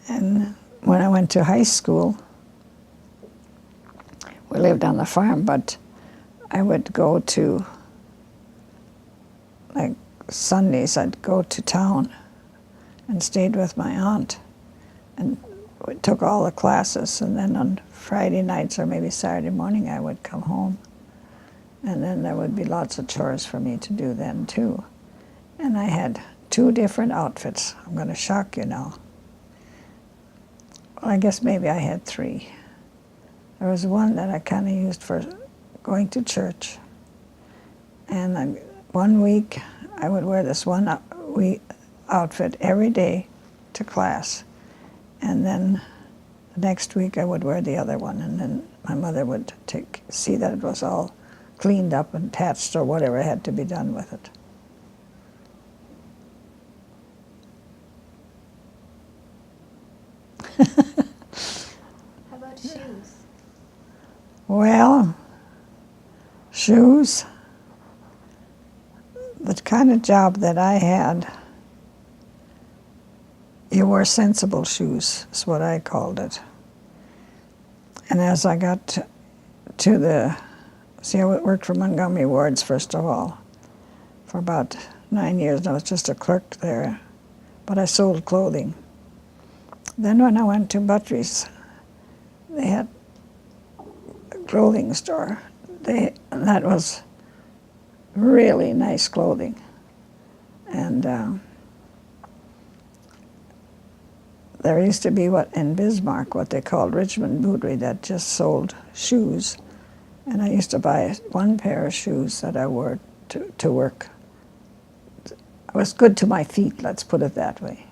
And when I went to high school, we lived on the farm, but I would go to, like Sundays, I'd go to town and stayed with my aunt and we took all the classes. And then on Friday nights or maybe Saturday morning, I would come home. And then there would be lots of chores for me to do then too. And I had 2 different outfits. I'm going to shock you now. Well, I guess maybe I had 3. There was one that I kind of used for going to church. And then one week I would wear this one outfit every day to class. And then the next week I would wear the other one. And then my mother would see that it was all cleaned up and attached or whatever had to be done with it. How about shoes? Well, shoes, the kind of job that I had, you wore sensible shoes, is what I called it. And as I got to the, I worked for Montgomery Wards first of all, for about 9 years, and I was just a clerk there, but I sold clothing. Then when I went to Buttrey's, they had a clothing store. And that was really nice clothing. And there used to be in Bismarck, what they called Richmond Bootery, that just sold shoes. And I used to buy 1 pair of shoes that I wore to work. It was good to my feet, let's put it that way.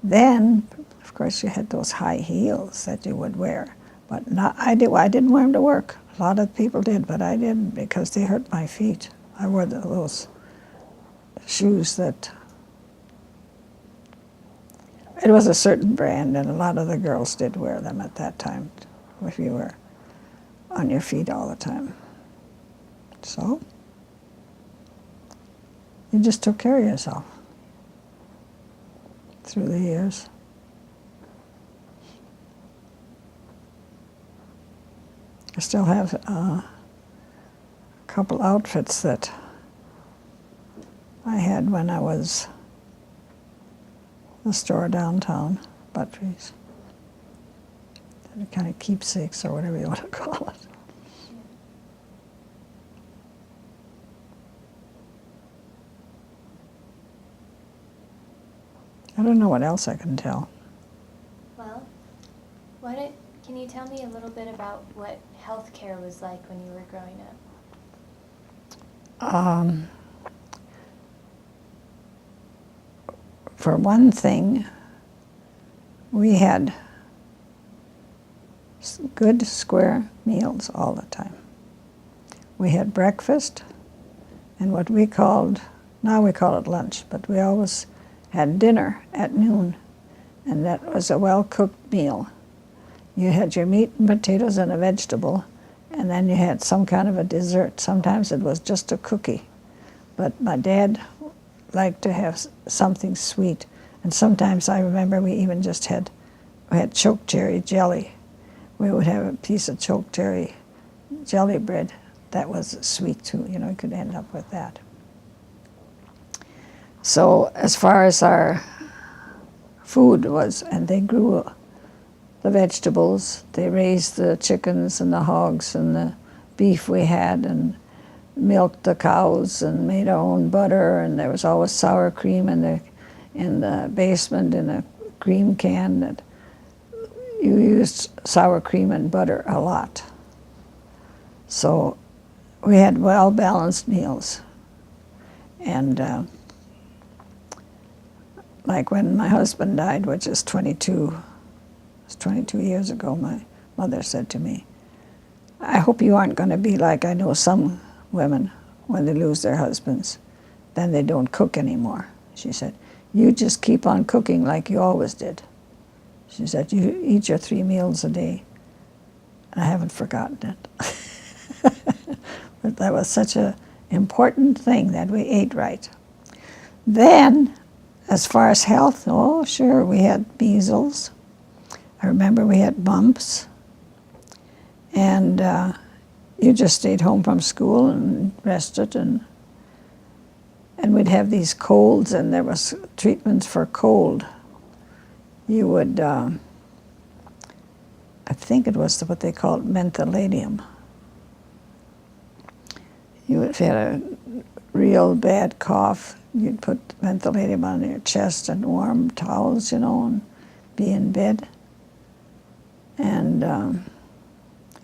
Then, of course, you had those high heels that you would wear. But I didn't wear them to work. A lot of people did, but I didn't because they hurt my feet. I wore those shoes that, it was a certain brand, and a lot of the girls did wear them at that time, if you were on your feet all the time. So, you just took care of yourself through the years. I still have a couple outfits that I had when I was the store downtown, Buttrey's. Kind of keepsakes or whatever you want to call it. I don't know what else I can tell. Well, can you tell me a little bit about what health care was like when you were growing up? For one thing, we had good square meals all the time. We had breakfast and what we called, now we call it lunch, but we always had dinner at noon, and that was a well-cooked meal. You had your meat and potatoes and a vegetable, and then you had some kind of a dessert. Sometimes it was just a cookie, but my dad liked to have something sweet, and sometimes I remember we even just had choke cherry jelly. We would have a piece of choke cherry jelly bread that was sweet too. You know, you could end up with that. So as far as our food was, and they grew the vegetables, they raised the chickens and the hogs and the beef we had, and milked the cows and made our own butter, and there was always sour cream in the basement in a cream can. That you used sour cream and butter a lot. So we had well-balanced meals. And like when my husband died, which is 22 years ago, my mother said to me, "I hope you aren't going to be like I know some women when they lose their husbands, then they don't cook anymore." She said, you just keep on cooking like you always did. She said, you eat your 3 meals a day. I haven't forgotten it. But that was such an important thing that we ate right. Then, as far as health, oh, sure, we had measles. I remember we had mumps. And you just stayed home from school and rested, and we'd have these colds, and there was treatments for cold. You would, I think it was what they called mentholadium. If you had a real bad cough, you'd put mentholadium on your chest and warm towels, and be in bed. And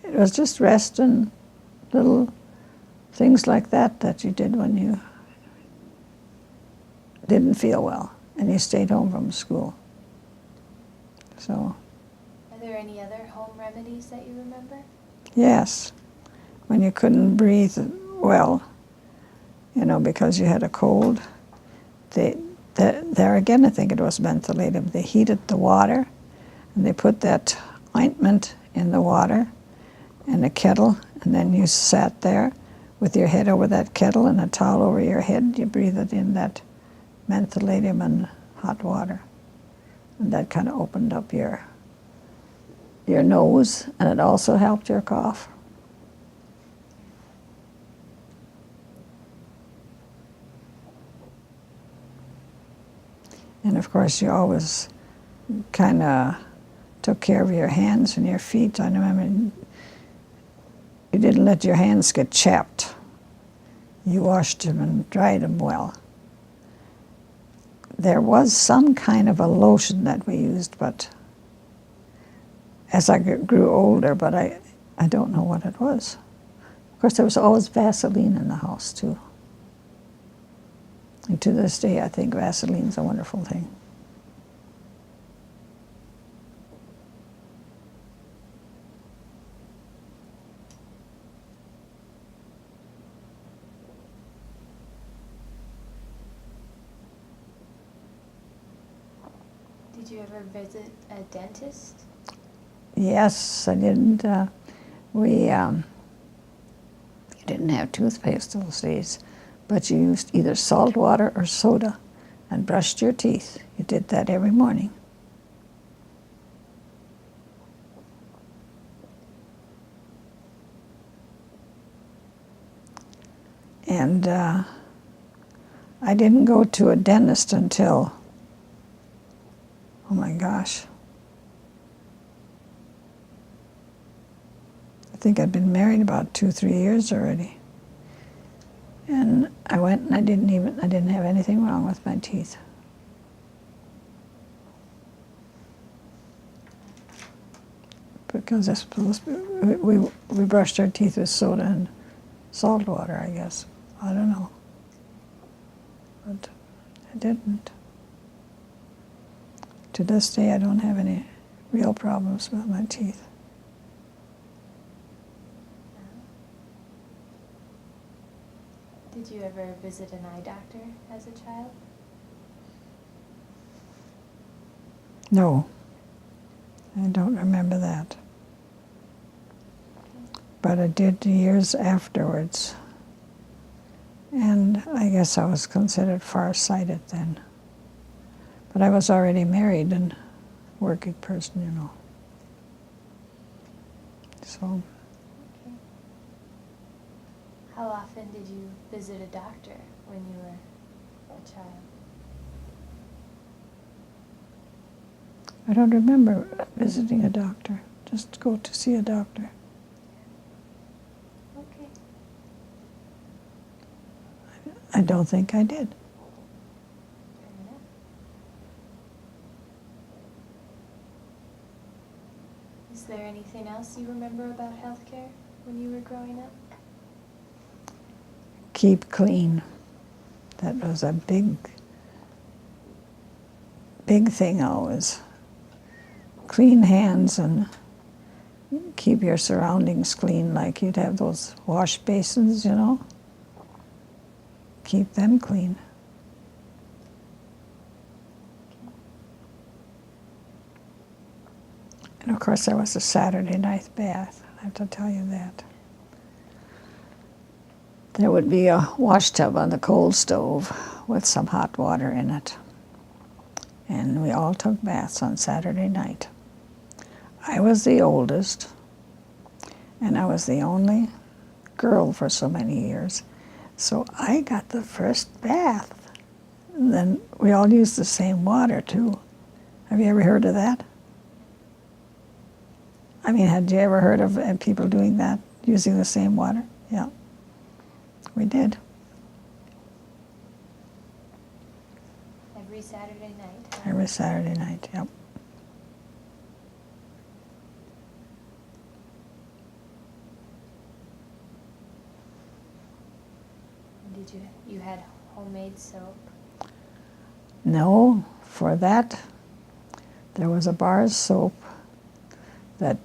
it was just rest and little things like that you did when you didn't feel well and you stayed home from school. So. Are there any other home remedies that you remember? Yes. When you couldn't breathe well, because you had a cold, there again, I think it was mentholatum. They heated the water, and they put that ointment in the water in a kettle, and then you sat there with your head over that kettle and a towel over your head. You breathed in that mentholatum and hot water, and that kind of opened up your nose, and it also helped your cough. And of course, you always kind of took care of your hands and your feet. I remember you didn't let your hands get chapped. You washed them and dried them well. There was some kind of a lotion that we used, but as I grew older, but I don't know what it was. Of course, there was always Vaseline in the house, too. And to this day, I think Vaseline's a wonderful thing. Did you ever visit a dentist? Yes, I didn't. We didn't have toothpaste those days, but you used either salt water or soda and brushed your teeth. You did that every morning. And I didn't go to a dentist until, oh my gosh, I think I'd been married about 2-3 years already. And I went and I didn't have anything wrong with my teeth. Because I suppose we brushed our teeth with soda and salt water, I guess. I don't know. But I didn't. To this day, I don't have any real problems with my teeth. Did you ever visit an eye doctor as a child? No, I don't remember that. But I did years afterwards. And I guess I was considered farsighted then. But I was already married and working person, So. Okay. How often did you visit a doctor when you were a child? I don't remember visiting a doctor. Just go to see a doctor. Okay. I don't think I did. Fair enough. Is there anything else you remember about healthcare when you were growing up? Keep clean. That was a big thing always. Clean hands and keep your surroundings clean, like you'd have those wash basins, Keep them clean. And of course there was a Saturday night bath, I have to tell you that. There would be a wash tub on the coal stove with some hot water in it. And we all took baths on Saturday night. I was the oldest, and I was the only girl for so many years. So I got the first bath. And then we all used the same water too. Have you ever heard of that? I mean, had you ever heard of people doing that, using the same water? Yeah, we did. Every Saturday night. Huh? Every Saturday night, yep. Did you had homemade soap? No, for that, there was a bar soap that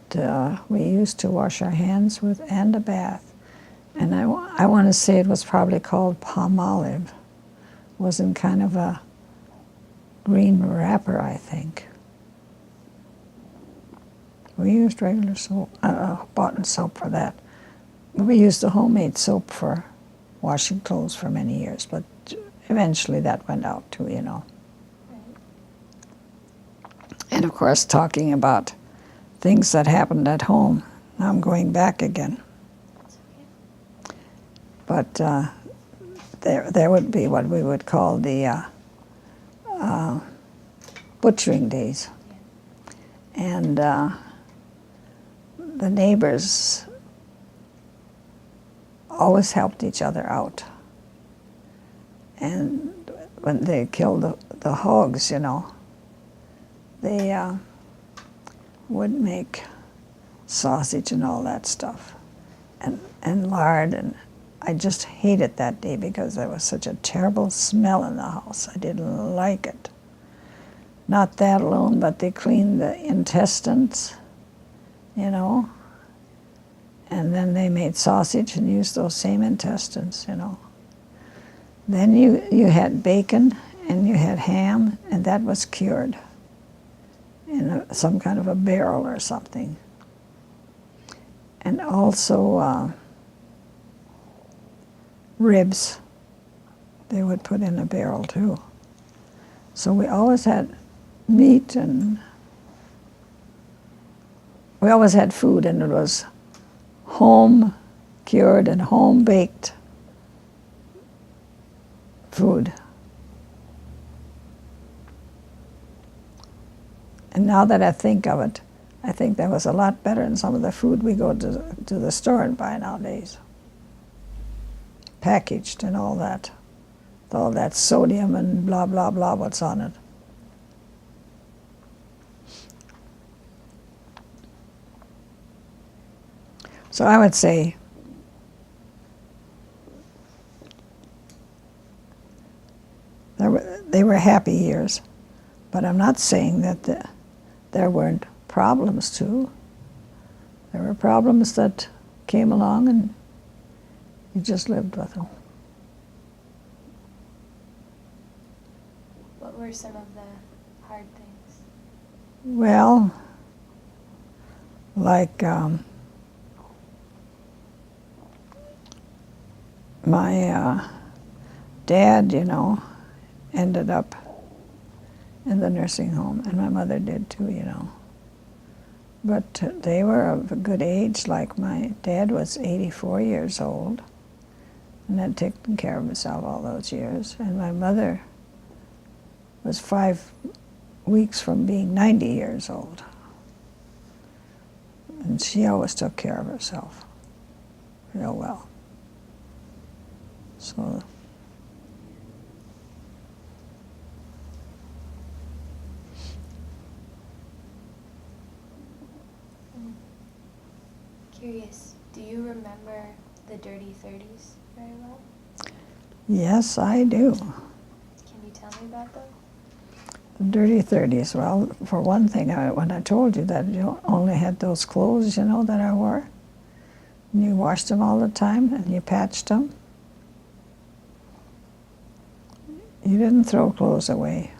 we used to wash our hands with and a bath. And I want to say it was probably called Palmolive. It was in kind of a green wrapper, I think. We used regular soap, bought soap for that. We used the homemade soap for washing clothes for many years, but eventually that went out too, you know. Right. And of course, talking about things that happened at home. Now I'm going back again. That's okay. But there would be what we would call the butchering days. Yeah. And the neighbors always helped each other out. And when they killed the hogs, you know, they would make sausage and all that stuff, and lard, and I just hated that day because there was such a terrible smell in the house. I didn't like it. Not that alone, but they cleaned the intestines, you know, and then they made sausage and used those same intestines, you know. Then you had bacon and you had ham, and that was cured in some kind of a barrel or something. And also ribs, they would put in a barrel too. So we always had meat, and we always had food, and it was home cured and home baked food. And now that I think of it, I think that was a lot better than some of the food we go to the store and buy nowadays. Packaged and all that. With all that sodium and blah, blah, blah, what's on it. So I would say they were happy years, but I'm not saying that there weren't problems too. There were problems that came along and you just lived with them. What were some of the hard things? Well, like my dad, you know, ended up in the nursing home, and my mother did too, you know. But they were of a good age. Like my dad was 84 years old and had taken care of himself all those years, and my mother was 5 weeks from being 90 years old. And she always took care of herself real well. So Curious, do you remember the dirty 30s very well? yes, I do. Can you tell me about them? The dirty 30s. Well, for one thing, when I told you that you only had those clothes, you know, that I wore, and you washed them all the time and you patched them, you didn't throw clothes away.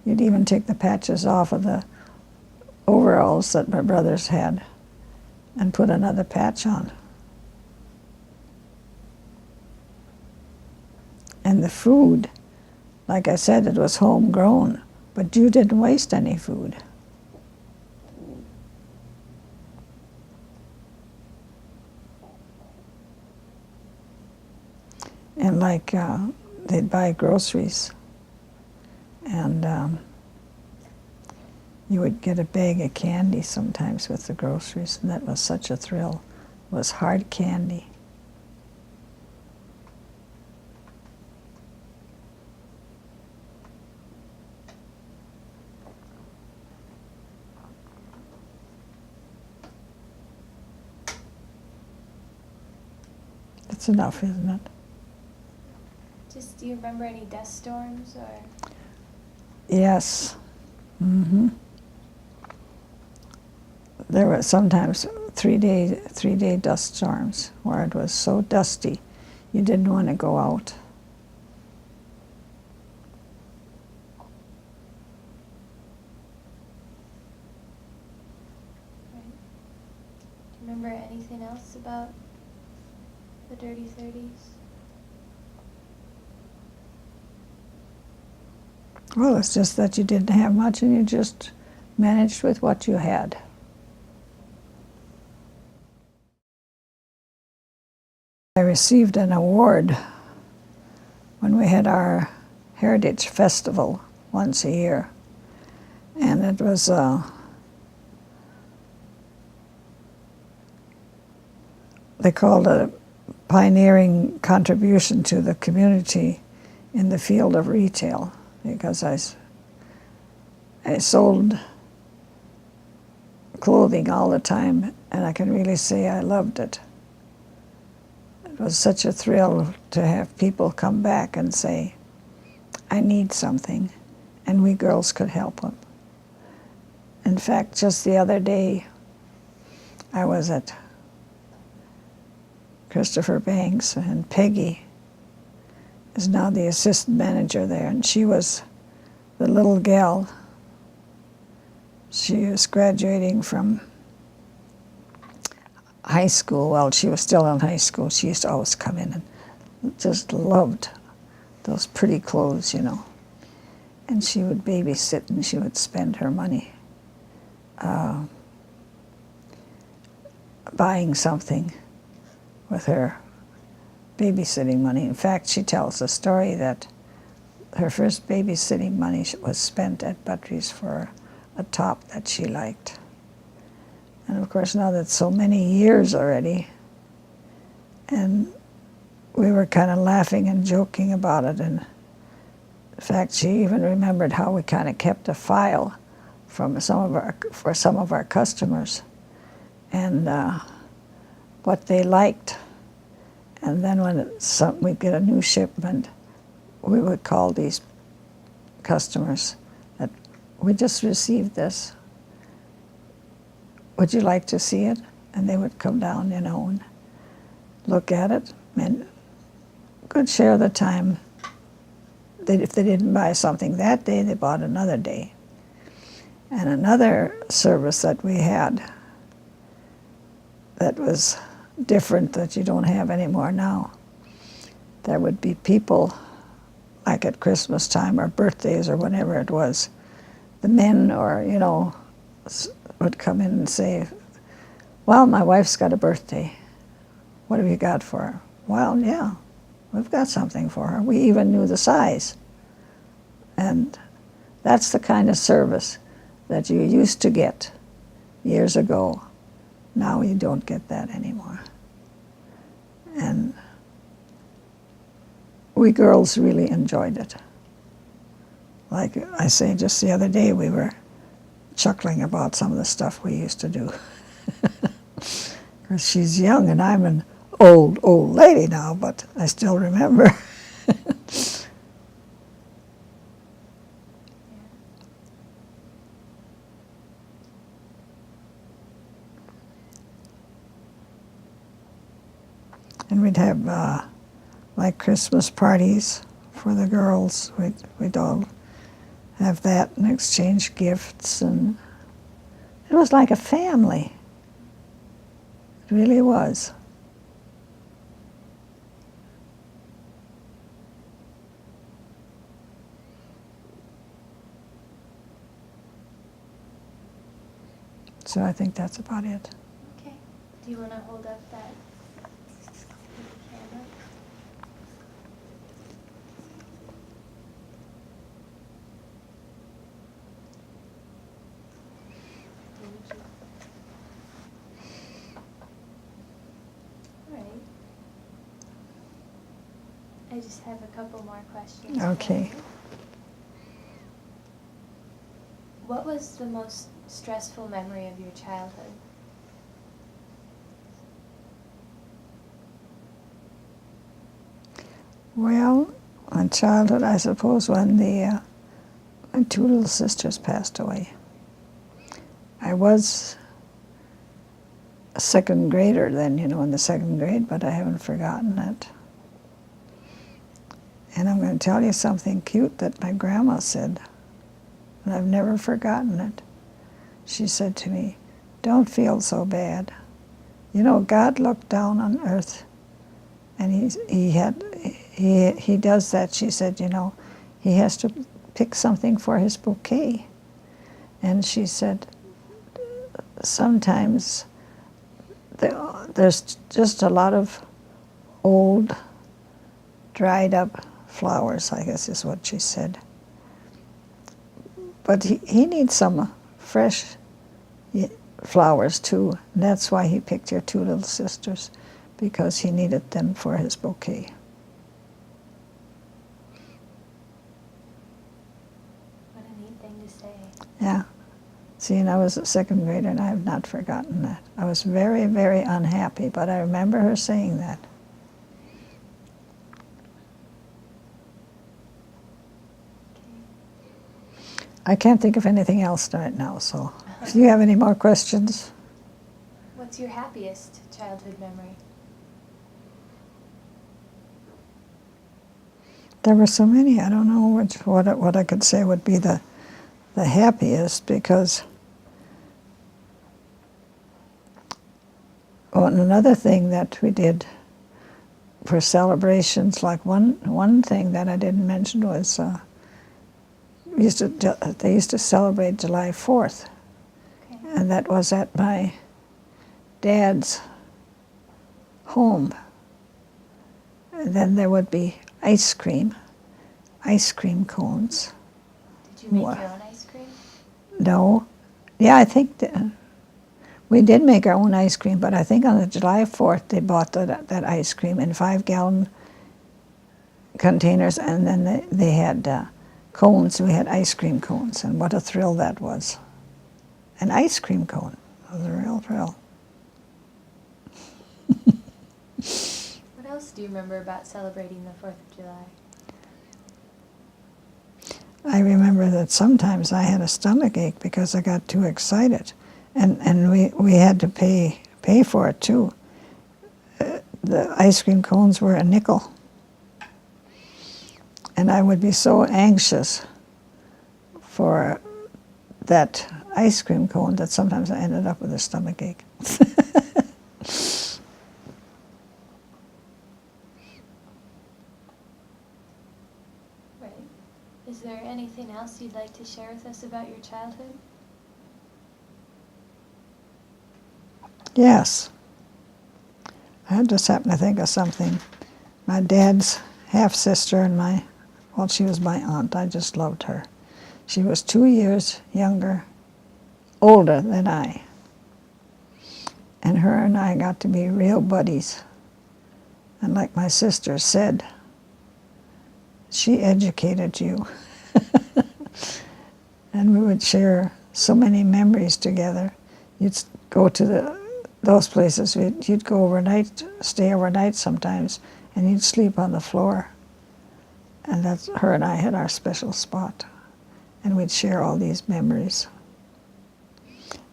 You'd even take the patches off of the overalls that my brothers had and put another patch on. And the food, like I said, it was homegrown, but you didn't waste any food. And like they'd buy groceries, and you would get a bag of candy sometimes with the groceries, and that was such a thrill. It was hard candy. That's enough, isn't it? Just, do you remember any dust storms or? Yes. Mm-hmm. There were sometimes three-day dust storms where it was so dusty you didn't want to go out. Right. Do you remember anything else about the Dirty 30s? Well, it's just that you didn't have much and you just managed with what you had. I received an award when we had our Heritage Festival once a year, and it was they called it a pioneering contribution to the community in the field of retail, because I sold clothing all the time, and I can really say I loved it. It was such a thrill to have people come back and say, I need something, and we girls could help them. In fact, just the other day, I was at Christopher Banks, and Peggy is now the assistant manager there, and she was the little gal. She was graduating from high school. Well, she was still in high school. She used to always come in and just loved those pretty clothes, you know. And she would babysit, and she would spend her money buying something with her babysitting money. In fact, she tells the story that her first babysitting money was spent at Buttrey's for a top that she liked. And of course, now that's so many years already, and we were kind of laughing and joking about it. And in fact, she even remembered how we kind of kept a file for some of our customers, and what they liked. And then when we'd get a new shipment, we would call these customers that we just received this. Would you like to see it? And they would come down, you know, and look at it, and good share of the time, if they didn't buy something that day, they bought another day. And another service that we had that was different, that you don't have anymore now, there would be people, like at Christmas time or birthdays or whatever it was, the men or, you know, would come in and say, well, my wife's got a birthday. What have you got for her? Well, yeah, we've got something for her. We even knew the size. And that's the kind of service that you used to get years ago. Now you don't get that anymore. And we girls really enjoyed it. Like I say, just the other day we were chuckling about some of the stuff we used to do. Because she's young and I'm an old lady now, but I still remember. And we'd have like Christmas parties for the girls. We'd all have that and exchange gifts, and it was like a family. It really was. So I think that's about it. Okay. Do you want to hold up that camera? Thank you. All right. I just have a couple more questions. Okay. for you. What was the most stressful memory of your childhood? Well, in childhood, I suppose when my two little sisters passed away. I was a second grader then, in the second grade, but I haven't forgotten it. And I'm going to tell you something cute that my grandma said, and I've never forgotten it. She said to me, "Don't feel so bad. God looked down on earth, and he does that." She said, he has to pick something for his bouquet. And she said, sometimes there's just a lot of old, dried up flowers, I guess is what she said. But he needs some fresh flowers too. And that's why he picked your two little sisters, because he needed them for his bouquet. What a neat thing to say. Yeah. See, and I was a second grader, and I have not forgotten that. I was very, very unhappy, but I remember her saying that. Okay. I can't think of anything else right now, so if you have any more questions. What's your happiest childhood memory? There were so many. I don't know what I could say would be the happiest, because and another thing that we did for celebrations, like one thing that I didn't mention was they used to celebrate July 4th, Okay. and that was at my dad's home. And then there would be ice cream cones. Did you make What? your own ice cream? No. Yeah, I think we did make our own ice cream, but I think on the July 4th they bought that ice cream in 5-gallon containers, and then they had cones. We had ice cream cones, and what a thrill that was. An ice cream cone. It was a real thrill. What else do you remember about celebrating the 4th of July? I remember that sometimes I had a stomach ache because I got too excited, and we had to pay for it too. The ice cream cones were a nickel, and I would be so anxious for that ice cream cone that sometimes I ended up with a stomach ache. Right. Is there anything else you'd like to share with us about your childhood? Yes. I just happened to think of something. My dad's half-sister and she was my aunt. I just loved her. She was 2 years older than I. And her and I got to be real buddies. And like my sister said, she educated you. And we would share so many memories together. You'd go to those places. You'd go overnight, stay overnight sometimes, and you'd sleep on the floor. And that's her and I had our special spot. And we'd share all these memories.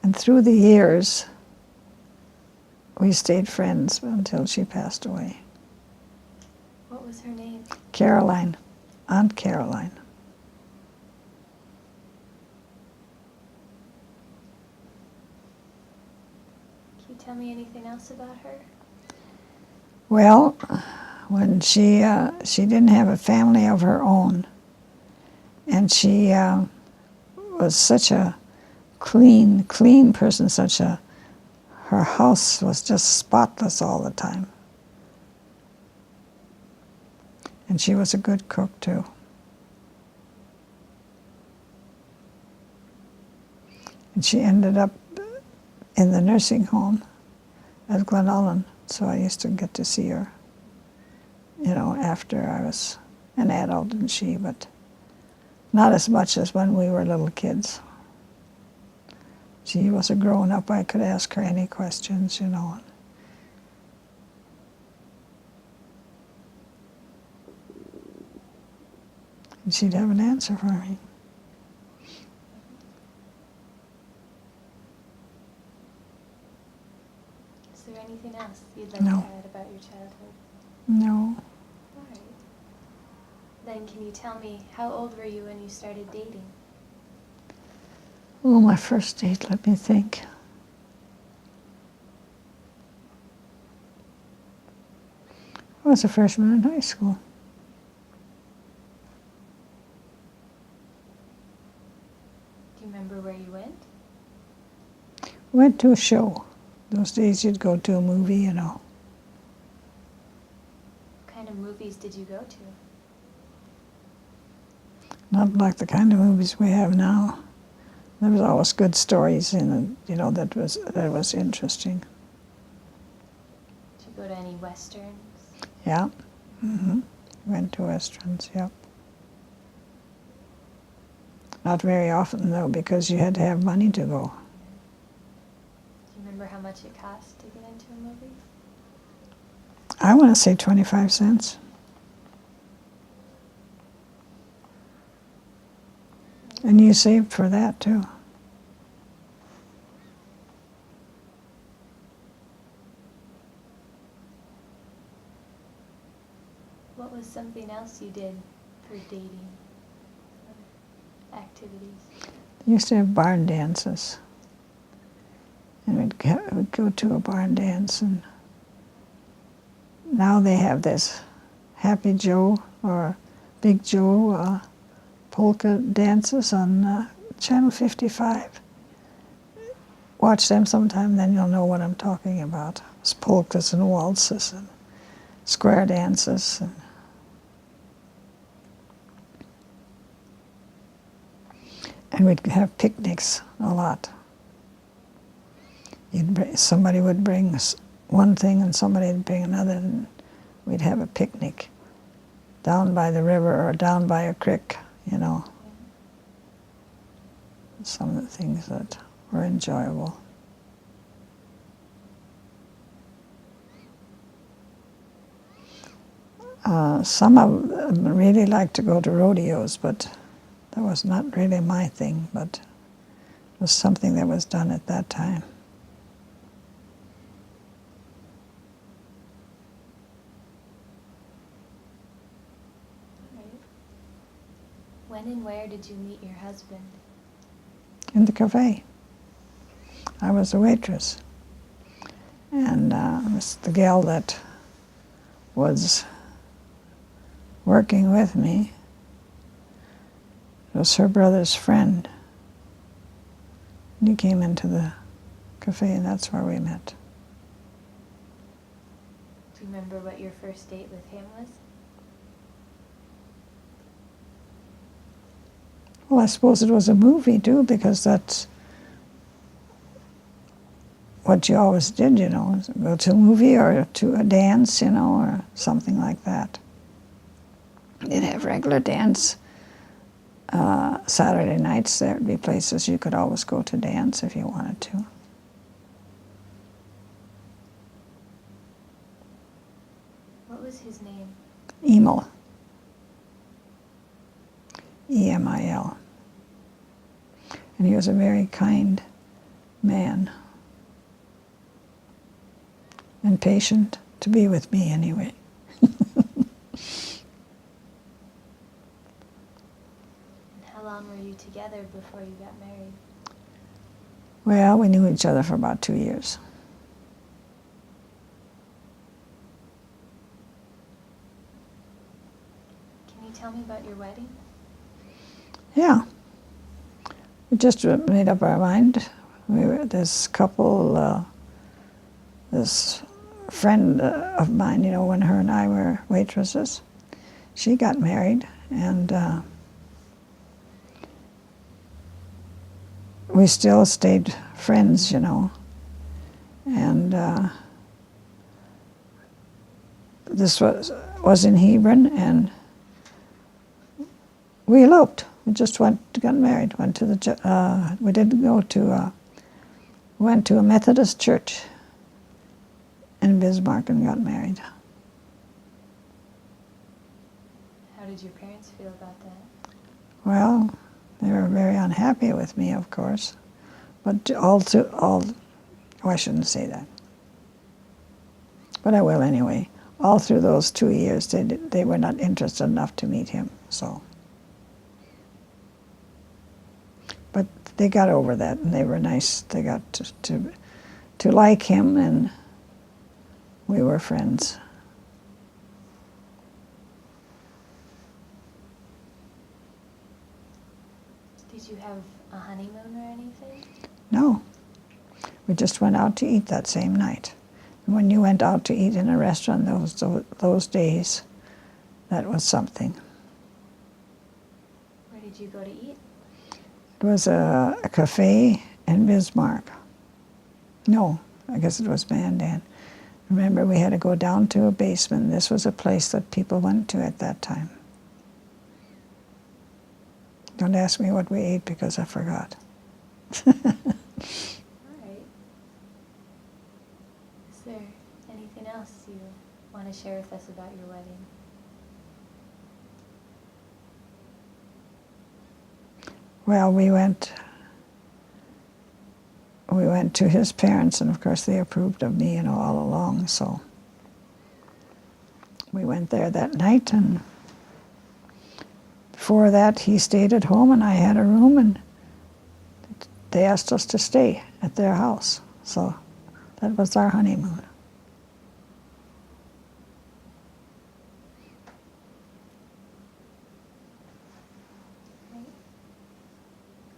And through the years, we stayed friends until she passed away. What was her name? Caroline, Aunt Caroline. you tell me anything else about her? Well, when she didn't have a family of her own, and she was such a clean person, her house was just spotless all the time. And she was a good cook too. And she ended up in the nursing home at Glenullen, so I used to get to see her, after I was an adult and she, but not as much as when we were little kids. She was a grown-up. I could ask her any questions, And she'd have an answer for me. Is there anything else you'd like No. to add about your childhood? No. All right. Then can you tell me, how old were you when you started dating? Oh, my first date, let me think. I was a freshman in high school. Do you remember where you went? Went to a show. Those days you'd go to a movie, What kind of movies did you go to? Not like the kind of movies we have now. There was always good stories in it, that was interesting. Did you go to any westerns? Yeah. Went to westerns, yep. Not very often, though, because you had to have money to go. Do you remember how much it cost to get into a movie? I want to say 25 cents. And you saved for that, too. What was something else you did for dating? Other activities? They used to have barn dances. And we'd go to a barn dance, and now they have this Happy Joe or Big Joe polka dances on Channel 55. Watch them sometime, then you'll know what I'm talking about. It's polkas and waltzes and square dances. And we'd have picnics a lot. Somebody would bring one thing and somebody would bring another, and we'd have a picnic down by the river or down by a creek, Some of the things that were enjoyable. Some of them really liked to go to rodeos, but that was not really my thing, but it was something that was done at that time. All right. When and where did you meet your husband? In the cafe. I was a waitress. And it was the gal that was working with me. It was her brother's friend. And he came into the cafe, and that's where we met. Do you remember what your first date with him was? Well, I suppose it was a movie, too, because that's what you always did, go to a movie or to a dance, or something like that. You'd have regular dance. Saturday nights, there'd be places you could always go to dance if you wanted to. What was his name? Emil. E-M-I-L. And he was a very kind man. And patient, to be with me anyway. How long were you together before you got married? Well, we knew each other for about 2 years. me about your wedding? Yeah. We just made up our mind. This couple, this friend of mine, you know, when her and I were waitresses, she got married, and we still stayed friends, you know. And this was in Hebron, and we eloped. We just got married. Went to the. We didn't go to. Went to a Methodist church in Bismarck and got married. How did your parents feel about that? Well, they were very unhappy with me, of course, but oh, I shouldn't say that, but I will anyway. All through those 2 years, they were not interested enough to meet him. So, but they got over that, and they were nice. They got to like him, and we were friends. Did you have a honeymoon or anything? No, we just went out to eat that same night. And when you went out to eat in a restaurant those days, that was something. Where did you go to eat? It was a cafe in Bismarck. No, I guess it was Mandan. Remember, we had to go down to a basement. This was a place that people went to at that time. Don't ask me what we ate because I forgot. All right. Is there anything else you want to share with us about your wedding? Well, we went to his parents, and of course they approved of me, you know, all along. So we went there that night, and before that he stayed at home, and I had a room, and they asked us to stay at their house. So that was our honeymoon. Right.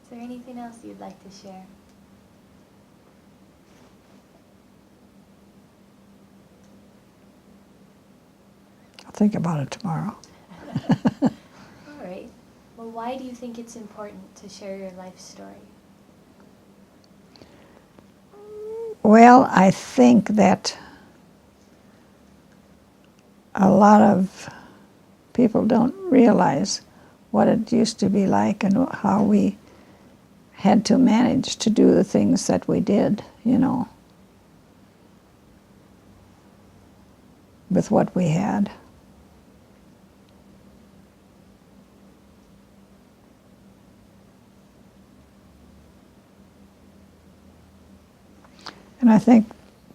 Is there anything else you'd like to share? I'll think about it tomorrow. All right. Well, why do you think it's important to share your life story? Well, I think that a lot of people don't realize what it used to be like and how we had to manage to do the things that we did, you know, with what we had. And I think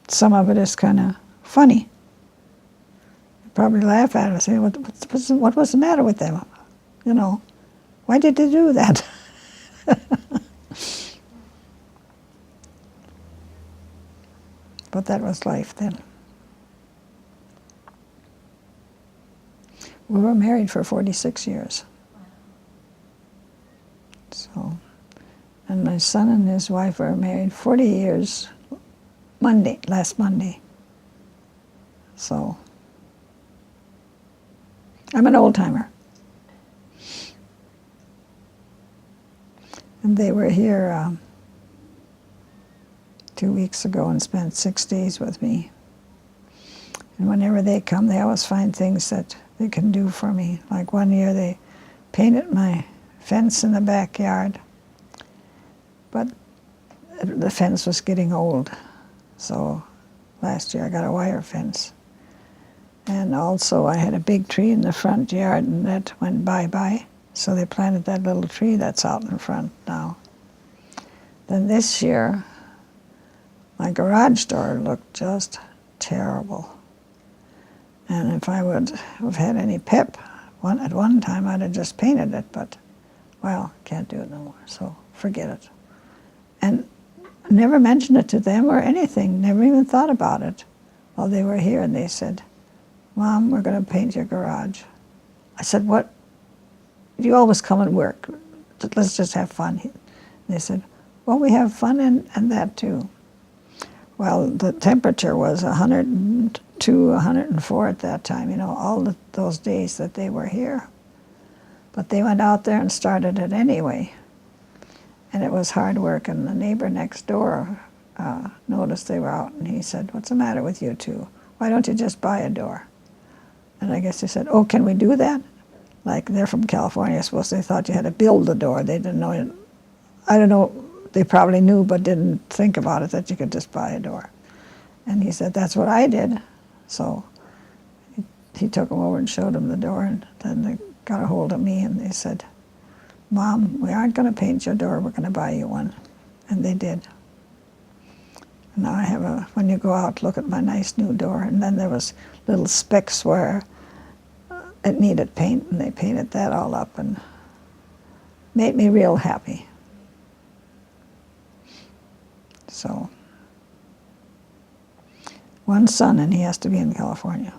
some of it is kind of funny. You probably laugh at it and say, what was the matter with them? You know, why did they do that? But that was life then. We were married for 46 years. Wow. So, and my son and his wife were married 40 years last Monday. So, I'm an old timer. And they were here 2 weeks ago and spent 6 days with me. And whenever they come, they always find things that they can do for me. Like one year they painted my fence in the backyard, but the fence was getting old. So last year I got a wire fence. And also I had a big tree in the front yard, and that went bye-bye. So they planted that little tree that's out in front now. Then this year, my garage door looked just terrible. And if I would have had any pep, at one time I'd have just painted it, but, well, can't do it no more, so forget it. And I never mentioned it to them or anything, never even thought about it. Well, they were here and they said, Mom, we're going to paint your garage. I said, what you always come and work? Let's just have fun. They said, well, we have fun and that too. Well, the temperature was 102, 104 at that time, you know, all those days that they were here. But they went out there and started it anyway. And it was hard work, and the neighbor next door noticed they were out, and he said, what's the matter with you two? Why don't you just buy a door? And I guess they said, oh, can we do that? Like, they're from California, I suppose they thought you had to build the door. They didn't know it. I don't know, they probably knew but didn't think about it, that you could just buy a door. And he said, that's what I did. So he took them over and showed them the door, and then they got a hold of me and they said, Mom, we aren't going to paint your door, we're going to buy you one. And they did. And now I have when you go out, look at my nice new door. And then there was little specks where it needed paint, and they painted that all up and made me real happy. So, one son, and he has to be in California.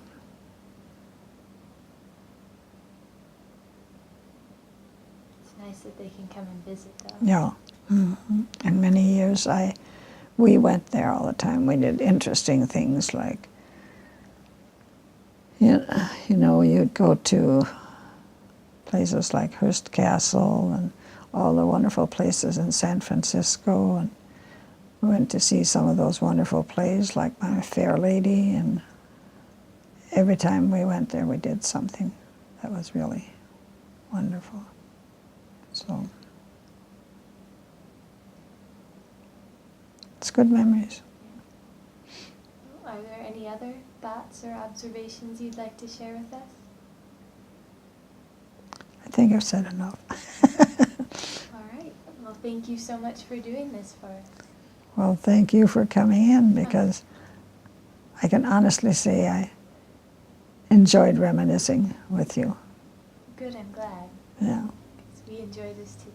It's nice that they can come and visit, though. Yeah. Mm-hmm. And many years we went there all the time. We did interesting things like, you know, you'd go to places like Hearst Castle and all the wonderful places in San Francisco, and we went to see some of those wonderful plays like My Fair Lady, and every time we went there we did something that was really wonderful. So it's good memories. Are there any other thoughts or observations you'd like to share with us? I think I've said enough. All right. Well, thank you so much for doing this for us. Well, thank you for coming in, because I can honestly say I enjoyed reminiscing with you. Good, I'm glad. Yeah. 'Cause we enjoy this too.